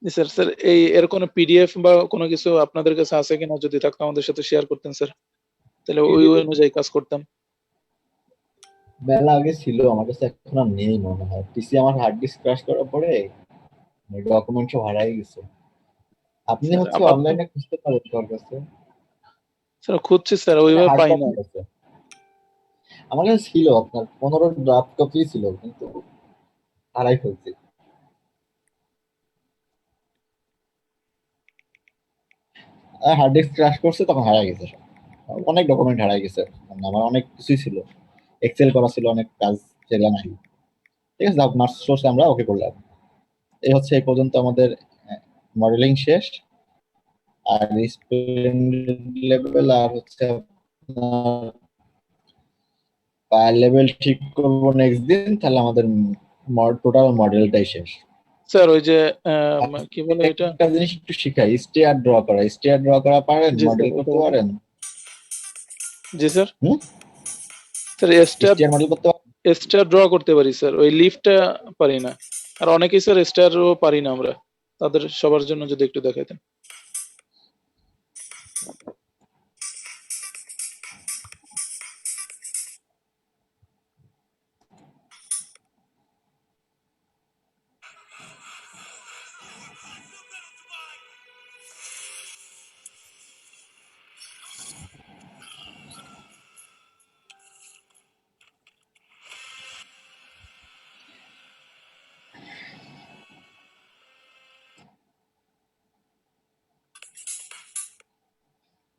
জি স্যার। স্যার এই এর কোনো পিডিএফ বা কোনো কিছু আপনাদের কাছে আছে কিনা, যদি থাকতো আমাদের সাথে শেয়ার করতেন স্যার, তাহলে ওই ওই অনুযায়ী কাজ করতাম। মেলা আগে ছিল, আমার কাছে এখন আর নেই মনে হয়, পিসি আমার হার্ড ডিস্ক ক্র্যাশ করার পরে ডকুমেন্ট সব হারাই গেছে। আপনি স্যার হচ্ছে আমার তো অনলাইনে খুঁজতে পারেন তোর কাছে, স্যার খুঁজছি স্যার, ওইভাবে হার্ড পাই না। কপি আছে আমার কাছে, ছিল আপনার 15 ড্রাফট কপি ছিল, কিন্তু হারাই ফেলছি। হার্ড ডিস্ক ক্র্যাশ করছে তখন হারাই গেছে সব, অনেক ডকুমেন্ট হারাই গেছে। মানে আমার অনেক কিছুই ছিল, এক্সেল করা ছিল, অনেক কাজ সেগুলো নাই, ঠিক আছে। মার্চ সোর্স আমরা ওকে করলাম। এই হচ্ছে এই পর্যন্ত আমাদের মডেলিং শেষ। আর লেভেল আর হচ্ছে লেভেল ঠিক করবো নেক্সট দিন, তাহলে আমাদের টোটাল মডেলটাই শেষ। স্যার ওই যে কি বলে এটা। একটা জিনিস একটু শিখাই, স্টেয়ার ড্র করা। স্টেয়ার ড্র করা পারেন, জি স্যার, মডেল ওটা করতে বলেন। পারেন? জি স্যার। হুম, স্যার স্টেয়ার মডেল করতে পারেন? স্টার ড্র করতে পারি স্যার, ওই লিফটটা পারি না। আর অনেকেই স্যার স্টারও পারি না আমরা, তাদের সবার জন্য যদি একটু দেখাইতেন।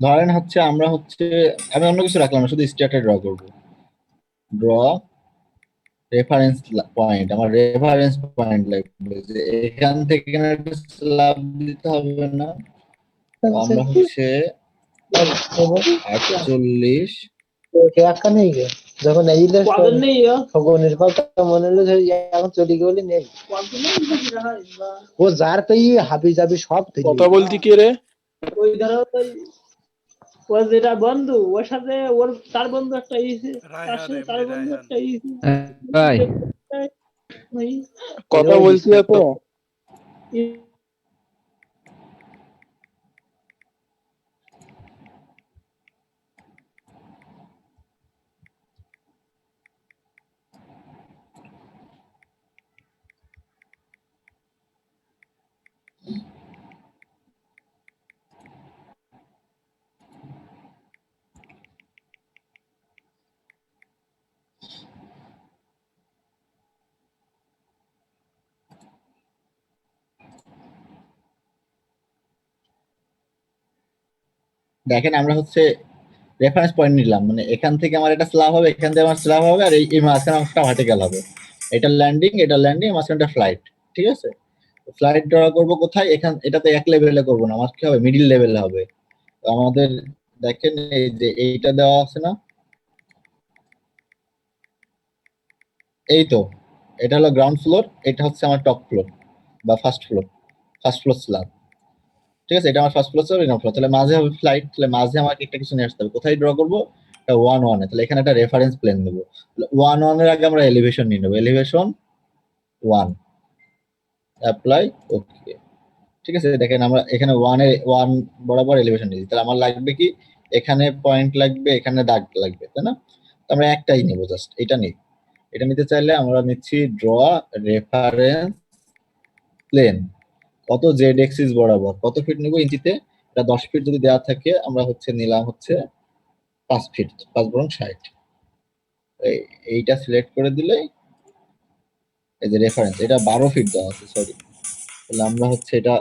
ধরেন হচ্ছে আমরা হচ্ছে, আমি অন্য কিছু রাখলাম না, শুধু স্টেয়ারটা ড্র করবো। ড্র রেফারেন্স পয়েন্ট, আমার রেফারেন্স পয়েন্ট লাগবে, যে এখান থেকে এখানে একটা স্ল্যাব দিতে হবে না। আমরা হচ্ছে 48 যখন এই খগনের কথা মনে হলো যে এখন চলে গেলে নেই ও যার তো হাবি জাবি সব কথা বলতে কি রে? ওই ধরো ওর যেটা বন্ধু ওর সাথে ওর তার বন্ধু একটা ইয়েছে, তার সাথে তার বন্ধু একটা ইয়েছে, ভাই কথা বলছি তো। দেখেন আমরা হচ্ছে রেফারেন্স পয়েন্ট নিলাম, মানে এখান থেকে আমার এটা স্ল্যাব হবে, এখান থেকে আমার স্ল্যাব হবে, আর এই মাঝখানে একটা ভার্টিক্যাল হবে। এটা ল্যান্ডিং, মাঝখানটা ফ্লাইট। ঠিক আছে, ফ্লাইট ড্র করবো কোথায়? এটাতে এক লেভেলে করবো না, আমার কি হবে, মিডিল লেভেলে হবে। তো আমাদের দেখেন এই যে এইটা দেওয়া আছে না, এই তো এটা হলো গ্রাউন্ড ফ্লোর, এটা হচ্ছে আমার টপ ফ্লোর বা ফার্স্ট ফ্লোর স্ল্যাব। ঠিক আছে, এটা আমার first floor slab, ground floor. তাহলে মাঝে হবে ফ্লাইট, তাহলে মাঝে আমাকে একটা কিছু নিয়ে আসতে হবে। কোথায় ড্র করবো? 1-1 এ। তাহলে এখানে একটা রেফারেন্স প্লেন নেবো। 1-1 এর আগে আমরা এলিভেশন নিয়ে নেবো, এলিভেশন 1, অ্যাপ্লাই, ওকে। ঠিক আছে, দেখেন আমরা এখানে 1 বরাবর এলিভেশন নিয়েছি, তাহলে আমার লাগবে কি, এখানে পয়েন্ট লাগবে, এখানে দাগ লাগবে, তাই না? তো আমরা একটাই নেবো, জাস্ট এটা নিই। এটা নিতে চাইলে আমরা নিচ্ছি ড্র রেফারেন্স প্লেন, কত জেড এক্সিস বরাবর, কত ফিট নিব ইঞ্চিতে? এটা 10 ফিট যদি দেওয়া থাকে, আমরা হচ্ছে নিলাম হচ্ছে 5 ফিট, 5×60। এইটা সিলেক্ট করে দিলেই এই যে রেফারেন্স, এটা 12 ফিট দেওয়া আছে, সরি। তাহলে আমরা হচ্ছে এটা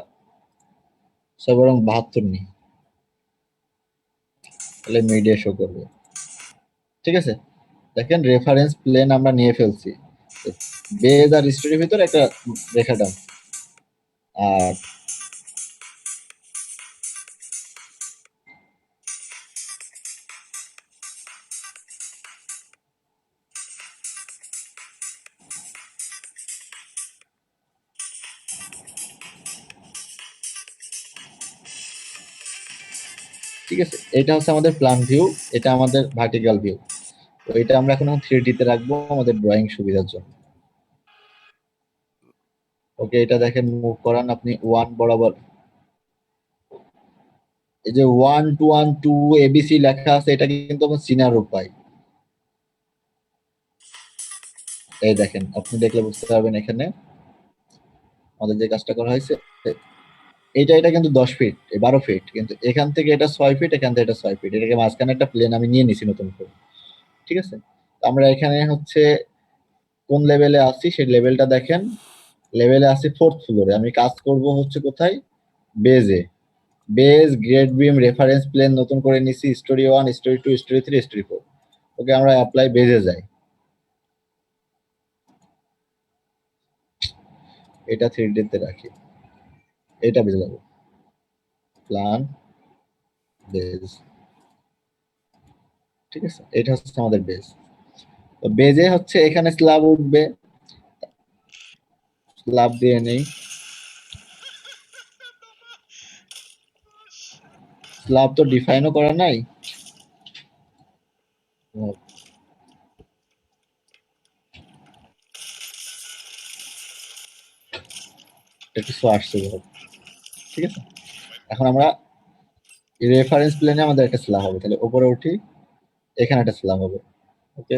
6×72 নিই, তাহলে মিডিয়া শো করবে। ঠিক আছে, দেখেন রেফারেন্স প্লেন আমরা নিয়ে ফেলছি, বেজ আর স্টোরির ভিতরে একটা রেখা টান। আর ঠিক আছে, এটা হচ্ছে আমাদের প্ল্যান ভিউ, এটা আমাদের ভার্টিক্যাল ভিউ। তো এটা আমরা এখন 3D তে রাখবো আমাদের ড্রয়িং সুবিধার জন্য। ওকে, এটা দেখেন মুভ করান আপনি 1 বরাবর, এই যে 1-2-1-2 ABC লেখা আছে, এটা কিন্তু আমার চিনার উপায়। এই দেখেন, আপনি দেখলে বুঝতে পারবেন এখানে আমাদের যে কাজটা করা হয়েছে, এটা কিন্তু 10 ফিট, 12 ফিট, কিন্তু এখান থেকে এটা 6 ফিট, এখান থেকে এটা 6 ফিট, এটাকে মাঝখানে একটা প্লেন আমি নিয়ে নিছি নতুন করে। ঠিক আছে, আমরা এখানে হচ্ছে কোন লেভেলে আছি সেই লেভেলটা দেখেন, লেভেলে আছি 4th ফ্লোরে। আমি কাজ করব হচ্ছে কোথায়, বেজে। Base, grade beam, reference plane নতুন করে নিছি, story 1, story 2, story 3, story 4। Okay, আমরা অ্যাপ্লাই বেজে যাই, এটা 3D তে রাখি, এটা বেজে যাবো, প্ল্যান বেজ। ঠিক আছে, এটা হচ্ছে আমাদের বেজ। তো বেজে হচ্ছে এখানে স্ল্যাব উঠবে, স্ল্যাব দিয়ে নেই, স্ল্যাব তো ডিফাইনও করা নাই। এটা কিছু আসছে ধরো। ঠিক আছে, এখন আমরা রেফারেন্স প্লেনে আমাদের একটা স্ল্যাব হবে, তাহলে উপরে উঠি, এখানে একটা স্ল্যাব হবে। ওকে,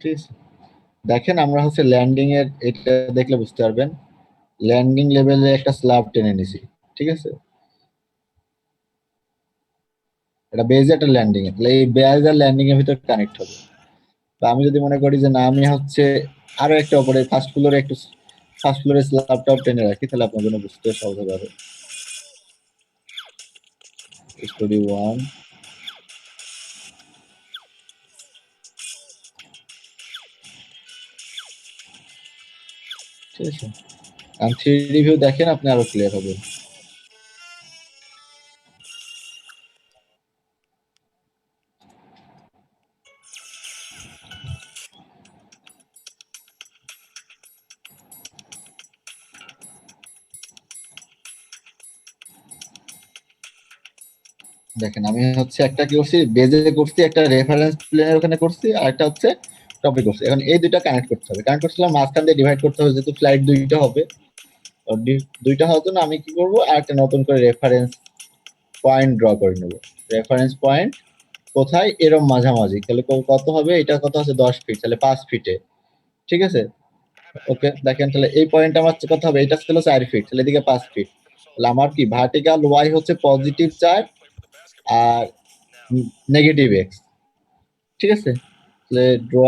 ঠিক আছে, দেখেন আমরা হচ্ছে ল্যান্ডিং এর, এটা দেখলে বুঝতে পারবেন, ল্যান্ডিং লেভেলে একটা স্ল্যাব টেনে নিছি। ঠিক আছে, এটা বেজ একটা ল্যান্ডিং এ, তাহলে এই বেজ আর ল্যান্ডিং এর ভিতর কানেক্ট হবে। তো আমি যদি মনে করি যে না, আমি হচ্ছে আরো একটা উপরে ফার্স্ট ফ্লোরে স্ল্যাবটা টেনে রাখি, তাহলে আপনার জন্য বুঝতে সহজ হবে। স্টোরি 1, ঠিক আছে, আর 3D ভিউ দেখেন, আপনি আরো ক্লিয়ার হবে। দেখেন আমি হচ্ছে একটা কি করছি, বেজে করছি, একটা রেফারেন্স প্লেনের ওখানে করছি, আর একটা হচ্ছে টপিক করছি। এখন এই দুইটা কানেক্ট করতে হবে, কানেক্ট করছিলাম, মাঝখান দিয়ে ডিভাইড করতে হবে, যেহেতু ফ্লাইট দুইটা হবে। দুইটা হওয়ার জন্য আমি কি করবো, আর একটা নতুন করে রেফারেন্স পয়েন্ট ড্র করে নেব। রেফারেন্স পয়েন্ট কোথায়, এরম মাঝামাঝি, তাহলে কত হবে, এটা কত আছে 10 ফিট, তাহলে 5 ফিটে। ঠিক আছে, ওকে, দেখেন তাহলে এই পয়েন্ট আমার কত হবে, এটা ছিল 4 ফিট, তাহলে এদিকে 5 ফিট, তাহলে আমার কি ভার্টিক্যাল ওয়াই হচ্ছে পজিটিভ 4 আর নেগেটিভ এক্স, ঠিক আছে। তাহলে draw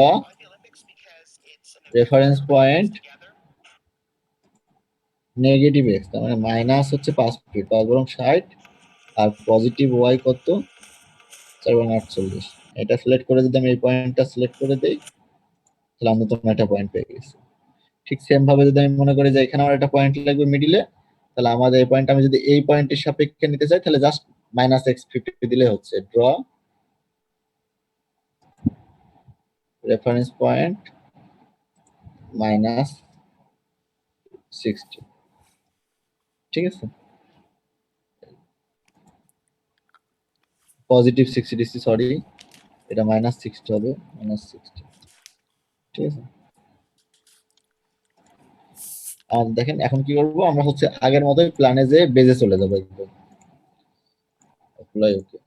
reference point negative x, তার মানে মাইনাস হচ্ছে 5 ফিট 5 বরং 60 আর পজিটিভ ওয়াই কত 4 বরং 48। এটা সিলেক্ট করে যদি আমি এই পয়েন্টটা সিলেক্ট করে দেই তাহলে আমরা তখন একটা পয়েন্ট পেয়ে গেছি। ঠিক সেম ভাবে যদি আমি মনে করি যে এখানে আমার একটা পয়েন্ট লাগবে মিডিলে, তাহলে আমাদের এই পয়েন্ট আমি যদি এই পয়েন্টের সাপেক্ষে নিতে চাই তাহলে জাস্ট -x50 দিলে হচ্ছে। ড্র রেফারেন্স পয়েন্ট -60, ঠিক আছে। পজিটিভ 60 দিচ্ছি, সরি, এটা -60 হবে, -60, ঠিক আছে। আর দেখেন এখন কি করবো, আমরা হচ্ছে আগের মতোই প্ল্যানে যে বেজে চলে যাবো একদম। ওকে,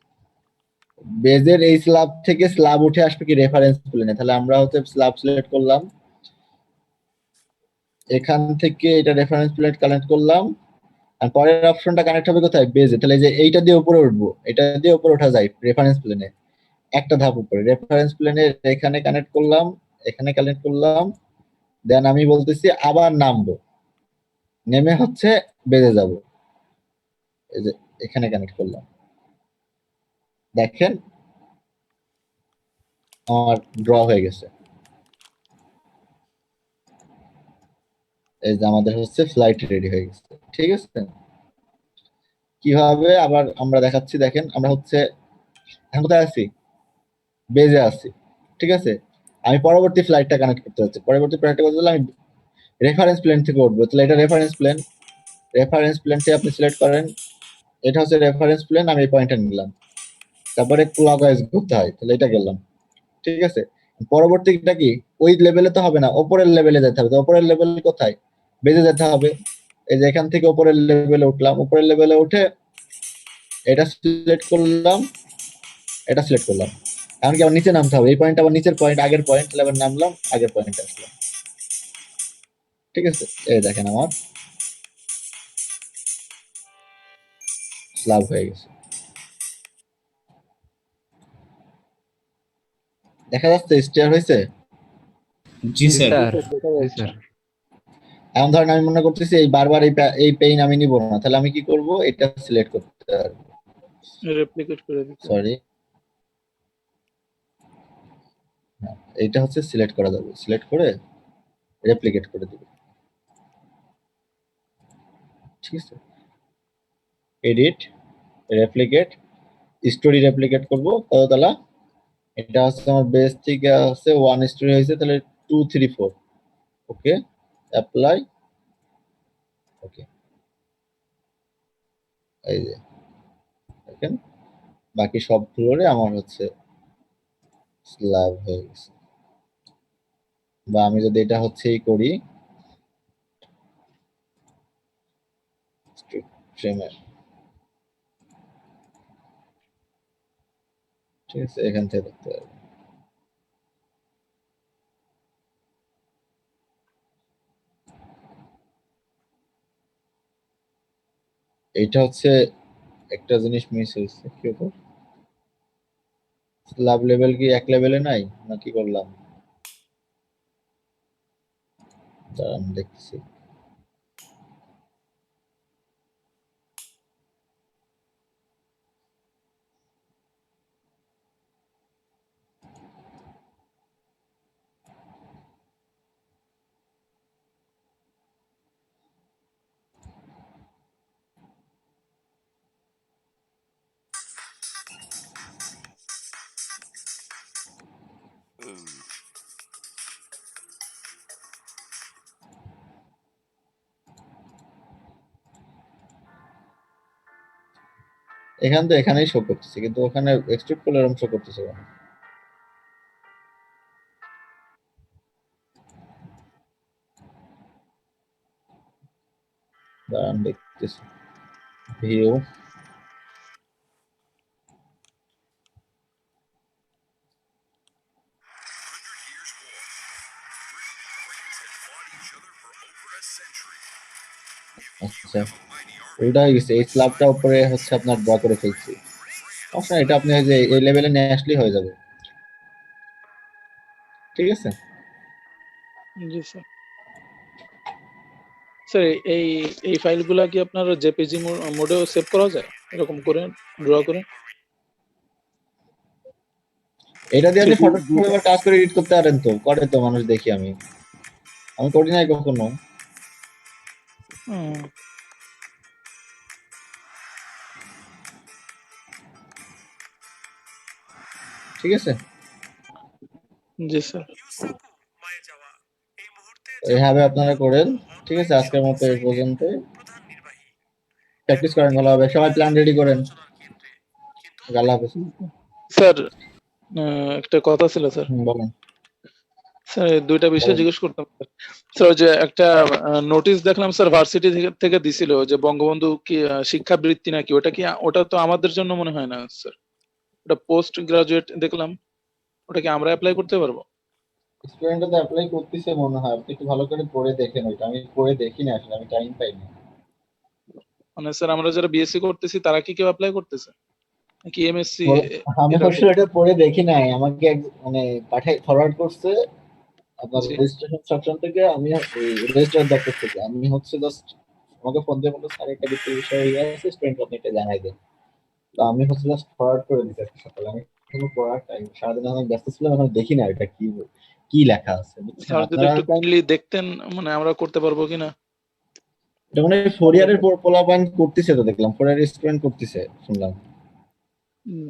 বেজের এই স্ল্যাব থেকে স্ল্যাব উঠে আসবে কি রেফারেন্স প্লেনে, তাহলে আমরা হচ্ছে স্ল্যাব সিলেক্ট করলাম, এখান থেকে এটা রেফারেন্স প্লেন কানেক্ট করলাম, আর পরের অপশনটা কানেক্ট হবে কোথায়, বেজে। তাহলে এই যে এইটা দিয়ে উপরে উঠবো, এটা দিয়ে উপরে ওঠা যায় রেফারেন্স প্লেনে, একটা ধাপ উপরে রেফারেন্স প্লেনে এখানে কানেক্ট করলাম, এখানে কানেক্ট করলাম, দেন আমি বলতেছি আবার নামবো, নেমে হচ্ছে বেজে যাব, এই যে এখানে কানেক্ট করলাম, দেখেন আমার ড্র হয়ে গেছে। এই যে আমাদের হচ্ছে ফ্লাইট রেডি হয়ে গেছে, ঠিক আছে। কিভাবে আবার আমরা দেখাচ্ছি, দেখেন আমরা হচ্ছে এখন কোথায় আছি, বেজে আছি, ঠিক আছে। আমি পরবর্তী ফ্লাইটটা কানেক্ট করতে হচ্ছে, পরবর্তী ফ্লাইটটা করতে হলে আমি রেফারেন্স প্লেন থেকে উঠবো, তাহলে এটা রেফারেন্স প্লেন, রেফারেন্স প্লেনটি আপনি সিলেক্ট করেন, এটা হচ্ছে রেফারেন্স প্লেন, আমি এই পয়েন্টটা নিলাম, তারপরে ক্লকওয়াইজ ঘুরতে হয়, তাহলে এটা গেলাম, ঠিক আছে। পরবর্তীটা কি ওই লেভেলে তো হবে না, উপরের লেভেলে যেতে হবে, তো উপরের লেভেল কোথায়, বেজে যেতে হবে, এই যে এখান থেকে উপরের লেভেলে উঠলাম, উপরের লেভেলে উঠে এটা সিলেক্ট করলাম, এটা সিলেক্ট করলাম, এমনকি আবার নিচে নামতে হবে, এই পয়েন্ট আবার নিচের পয়েন্ট, আগের পয়েন্ট, তাহলে আবার নামলাম, আগের পয়েন্টে আসলাম, ঠিক আছে। এই দেখেন আমার স্ল্যাব হয়ে গেছে, দেখা যাচ্ছে স্টেয়ার হয়েছে। জি স্যার। জি স্যার। এখন ধরেন আমি মনে করতেছি এই বারবার এই পেইন আমি নিব না, তাহলে আমি কি করব, এটা সিলেক্ট করতে পারবো, রেপ্লিকেট করে দিতে হবে। সরি, এইটা হচ্ছে সিলেক্ট করা যাবে, সিলেক্ট করে রেপ্লিকেট করে দিব, ঠিক আছে। এডিট, রেপ্লিকেট, স্টোরি রেপ্লিকেট করব কত তালা, এটা হচ্ছে আমার বেস থেকে হচ্ছে 1 স্টোরি হয়েছে, তাহলে 2 3 4, ওকে, অ্যাপ্লাই, ওকে, এই যে দেখেন বাকি সব ফ্লোরে আমার হচ্ছে স্ল্যাব হয়ে গেছে। বা আমি যদি এটা হচ্ছেই করি ফ্রেমে, ঠিক আছে, এখান থেকে দেখতে পারবো। এইটা হচ্ছে একটা জিনিস মিস হয়েছে, কি ব্যাপার, স্ল্যাব লেভেল কি এক লেভেলে নাই না কি করলাম, দাঁড়ান দেখছি। এখান তো এখানেই শো করতেছে, কিন্তু ওখানে এক্সট্রুড করলে এরকম শো করতেছে কেন? দাঁড়ান দেখতেছি, ভিউ, আচ্ছা এটা হয়ে গেছে, এই স্ল্যাবটা উপরে হচ্ছে আপনার ড্র করে ফেলছি। অবশ্য এটা আপনি ওই যে এই লেভেলে নিয়ে আসলেই হয়ে যাবে, ঠিক আছে। জি স্যার। স্যার এই এই ফাইলগুলা কি আপনার জেপিজি মোডেও সেভ করা যায় এরকম করে ড্র করে? এটা দিয়ে আপনি 3D ফটোশপে আবার কাজ করে এডিট করতে পারেন, তো করে তো মানুষ দেখি আমি করি নাই কখনো। হুম, ঠিক আছে, জি স্যার। এইভাবে আপনারা করেন, ঠিক আছে। আজকের মতো এই পর্যন্ত, প্র্যাকটিস করেন ভালোভাবে, সবাই প্ল্যান রেডি করেন। আল্লাহ হাফেজ। স্যার একটা কথা ছিল স্যার। বলেন। স্যার দুইটা বিষয় বলেন। জিজ্ঞেস করতাম স্যার। স্যার ওই যে একটা নোটিশ দেখলাম স্যার ভার্সিটি থেকে দিছিল যে বঙ্গবন্ধু কি শিক্ষাবৃত্তি নাকি, ওটা তো আমাদের জন্য মনে হয় না স্যার, ওটা পোস্ট গ্রাজুয়েট দেখলাম, ওটা কি আমরা অ্যাপ্লাই করতে পারবো? স্টুডেন্টরা তো অ্যাপ্লাই করতেছে মনে হয়, আপনি একটু ভালো করে পড়ে দেখেন, ওইটা আমি পড়ে দেখি না আসলে, আমি টাইম পাইনি। মানে স্যার আমরা যারা বিএসসি করতেছি তারা কি কেউ অ্যাপ্লাই করতেছে নাকি এমএসসি? আমি অবশ্য এটা পড়ে দেখি নাই, আমাকে মানে পাঠাই ফরওয়ার্ড করছে আপনার জি রেজিস্ট্রেশন সেকশন থেকে, আমি রেজিস্ট্রার দপ্তর থেকে, আমি হচ্ছে জাস্ট আমাকে ফোন দিয়ে বললো স্যার একটা বিক্রি বিষয় ইয়ে আছে, স্টুডেন্ট আপনি এটা জানাই দেন। তো আমি হচ্ছে জাস্ট ফরওয়ার্ড করে দিচ্ছি আজকে সকালে, আমি কোনো পড়ার টাইম, সারাদিন আমি ব্যস্ত ছিলাম, এখন দেখি না এটা কি কি লেখা আছে, বুঝছেন স্যার যদি আপনারা। একটু কাইন্ডলি দেখতেন মানে আমরা করতে পারবো কিনা। এটা মানে 4 ইয়ারের পোলাপান করতেছে, তো দেখলাম 4 ইয়ারের স্টুডেন্ট করতেছে শুনলাম।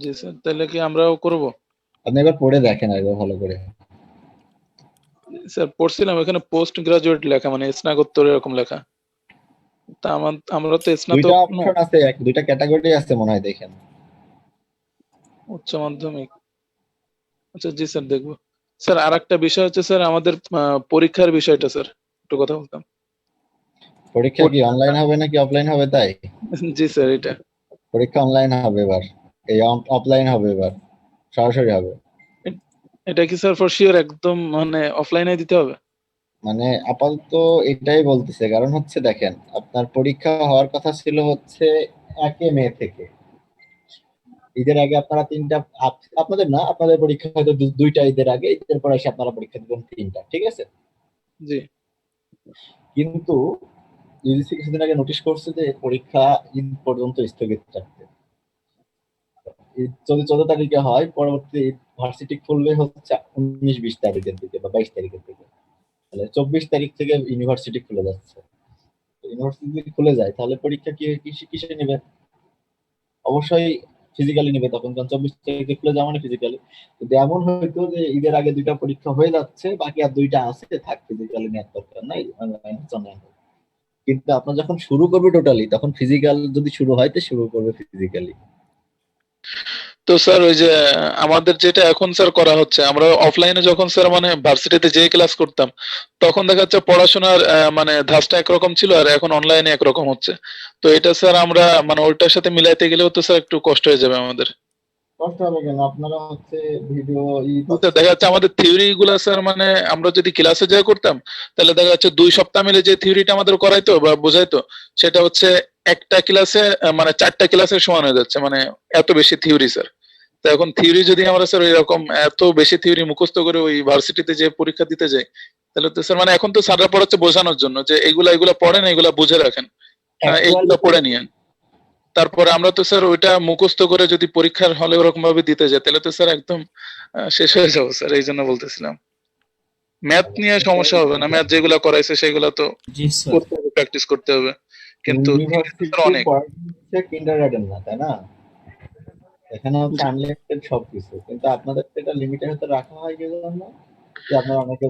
জি স্যার, তাহলে কি আমরাও করব? আপনি একবার পড়ে দেখেন একবার ভালো করে। স্যার পড়ছিলাম এখানে পোস্ট গ্রাজুয়েট লেখা মানে স্নাতকোত্তর এরকম লেখা, তা আমরা তো দুইটা স্নাতক না, অপশন আছে, দুইটা ক্যাটাগরি আছে মনে হয়, দেখেন। উচ্চ মাধ্যমিক। আচ্ছা জি স্যার দেখবো। স্যার আর একটা বিষয় হচ্ছে স্যার আমাদের পরীক্ষার বিষয়টা স্যার একটু কথা বলতাম। পরীক্ষা কি অনলাইন হবে নাকি অফলাইন হবে তাই? জি স্যার এটা পরীক্ষা অনলাইন হবে এবার, এই অফলাইন হবে এবার, সরাসরি হবে। এটা কি স্যার ফর শিওর একদম মানে অফলাইনে দিতে হবে? মানে আপাতত এটাই বলতেছে, কারণ হচ্ছে দেখেন আপনার পরীক্ষা হওয়ার কথা ছিল হচ্ছে 1 মে থেকে। ঈদের আগে আপনারা তিনটা, আপনাদের না, আপনাদের পরীক্ষা হয়তো দুইটা ঈদের আগে, ঈদের পরে এসে আপনারা পরীক্ষা দিবেন তিনটা, ঠিক আছে। জি কিন্তু ইউজিসি কিছুদিন আগে নোটিশ করছে যে পরীক্ষা ঈদ পর্যন্ত স্থগিত রাখতে। ঈদ যদি 14 তারিখে হয়, পরবর্তী ভার্সিটি খুলবে হচ্ছে 19-20 তারিখের দিকে বা 22 তারিখের দিকে। তাহলে 24 তারিখ থেকে ইউনিভার্সিটি খুলে যাচ্ছে। ইউনিভার্সিটি যদি খুলে যায় তাহলে পরীক্ষা কিসে নেবে? অবশ্যই ফিজিক্যালি নেবে তখন, কারণ 24 তারিখে খুলে যাওয়া মানে ফিজিক্যালি। যদি এমন হইতো যে ঈদের আগে দুইটা পরীক্ষা হয়ে যাচ্ছে, বাকি আর দুইটা আছে, থাক ফিজিক্যালি নেওয়ার দরকার নাই, অনলাইন অনলাইন। কিন্তু আপনার যখন শুরু করবে টোটালি, তখন ফিজিক্যাল যদি শুরু হয় তো শুরু করবে ফিজিক্যালি। তো স্যার ওই যে আমাদের যেটা এখন স্যার করা হচ্ছে, আমরা অফলাইনে যখন স্যার মানে ভার্সিটিতে যে ক্লাস করতাম তখন দেখা যাচ্ছে পড়াশোনার মানে ধাঁচটা একরকম ছিল আর এখন অনলাইনে একরকম হচ্ছে। তো এটা স্যার আমরা মানে ওইটার সাথে মিলাইতে গেলেও তো স্যার একটু কষ্ট হয়ে যাবে আমাদের। কষ্ট হবে কেন, আপনারা হচ্ছে ভিডিও স্যার দেখা যাচ্ছে আমাদের থিওরি গুলা স্যার মানে আমরা যদি ক্লাসে যা করতাম তাহলে দেখা যাচ্ছে 2 সপ্তাহ মিলে যে থিওরিটা আমাদের করাইতো বা বোঝাইতো সেটা হচ্ছে একটা ক্লাসে মানে 4টা ক্লাসের সমান হয়ে যাচ্ছে, মানে এত বেশি থিওরি স্যার। তো এখন থিওরি যদি আমরা স্যার এরকম এত বেশি থিওরি মুখস্থ করে ওই ভার্সিটিতে যে পরীক্ষা দিতে যাই, তাহলে তো স্যার মানে এখন তো স্যাররা পড়াচ্ছে বোঝানোর জন্য যে এগুলা পড়েন, এগুলা বুঝে রাখেন, এইগুলা পড়ে নিয়েন। তারপরে আমরা তো স্যার ওইটা মুখস্থ করে যদি পরীক্ষার হলে ওরকম ভাবে দিতে যাই তাহলে তো স্যার একদম শেষ হয়ে যাবো স্যার, এই জন্য বলতেছিলাম। ম্যাথ নিয়ে সমস্যা হবে না, ম্যাথ যেগুলা করাইছে সেগুলা তো জি স্যার। করতে হবে, প্র্যাকটিস করতে হবে, কিন্তু ইউনিভার্সিটি স্যার অনেক পড়াশোনা হচ্ছে কিন্ডারগার্টেন না, তাই না? এখানে হচ্ছে আনলিমিটেড সবকিছু, কিন্তু আপনাদের এটা লিমিটের ভিতরে রাখা হয় কি জন্য, যে আপনারা অনেকে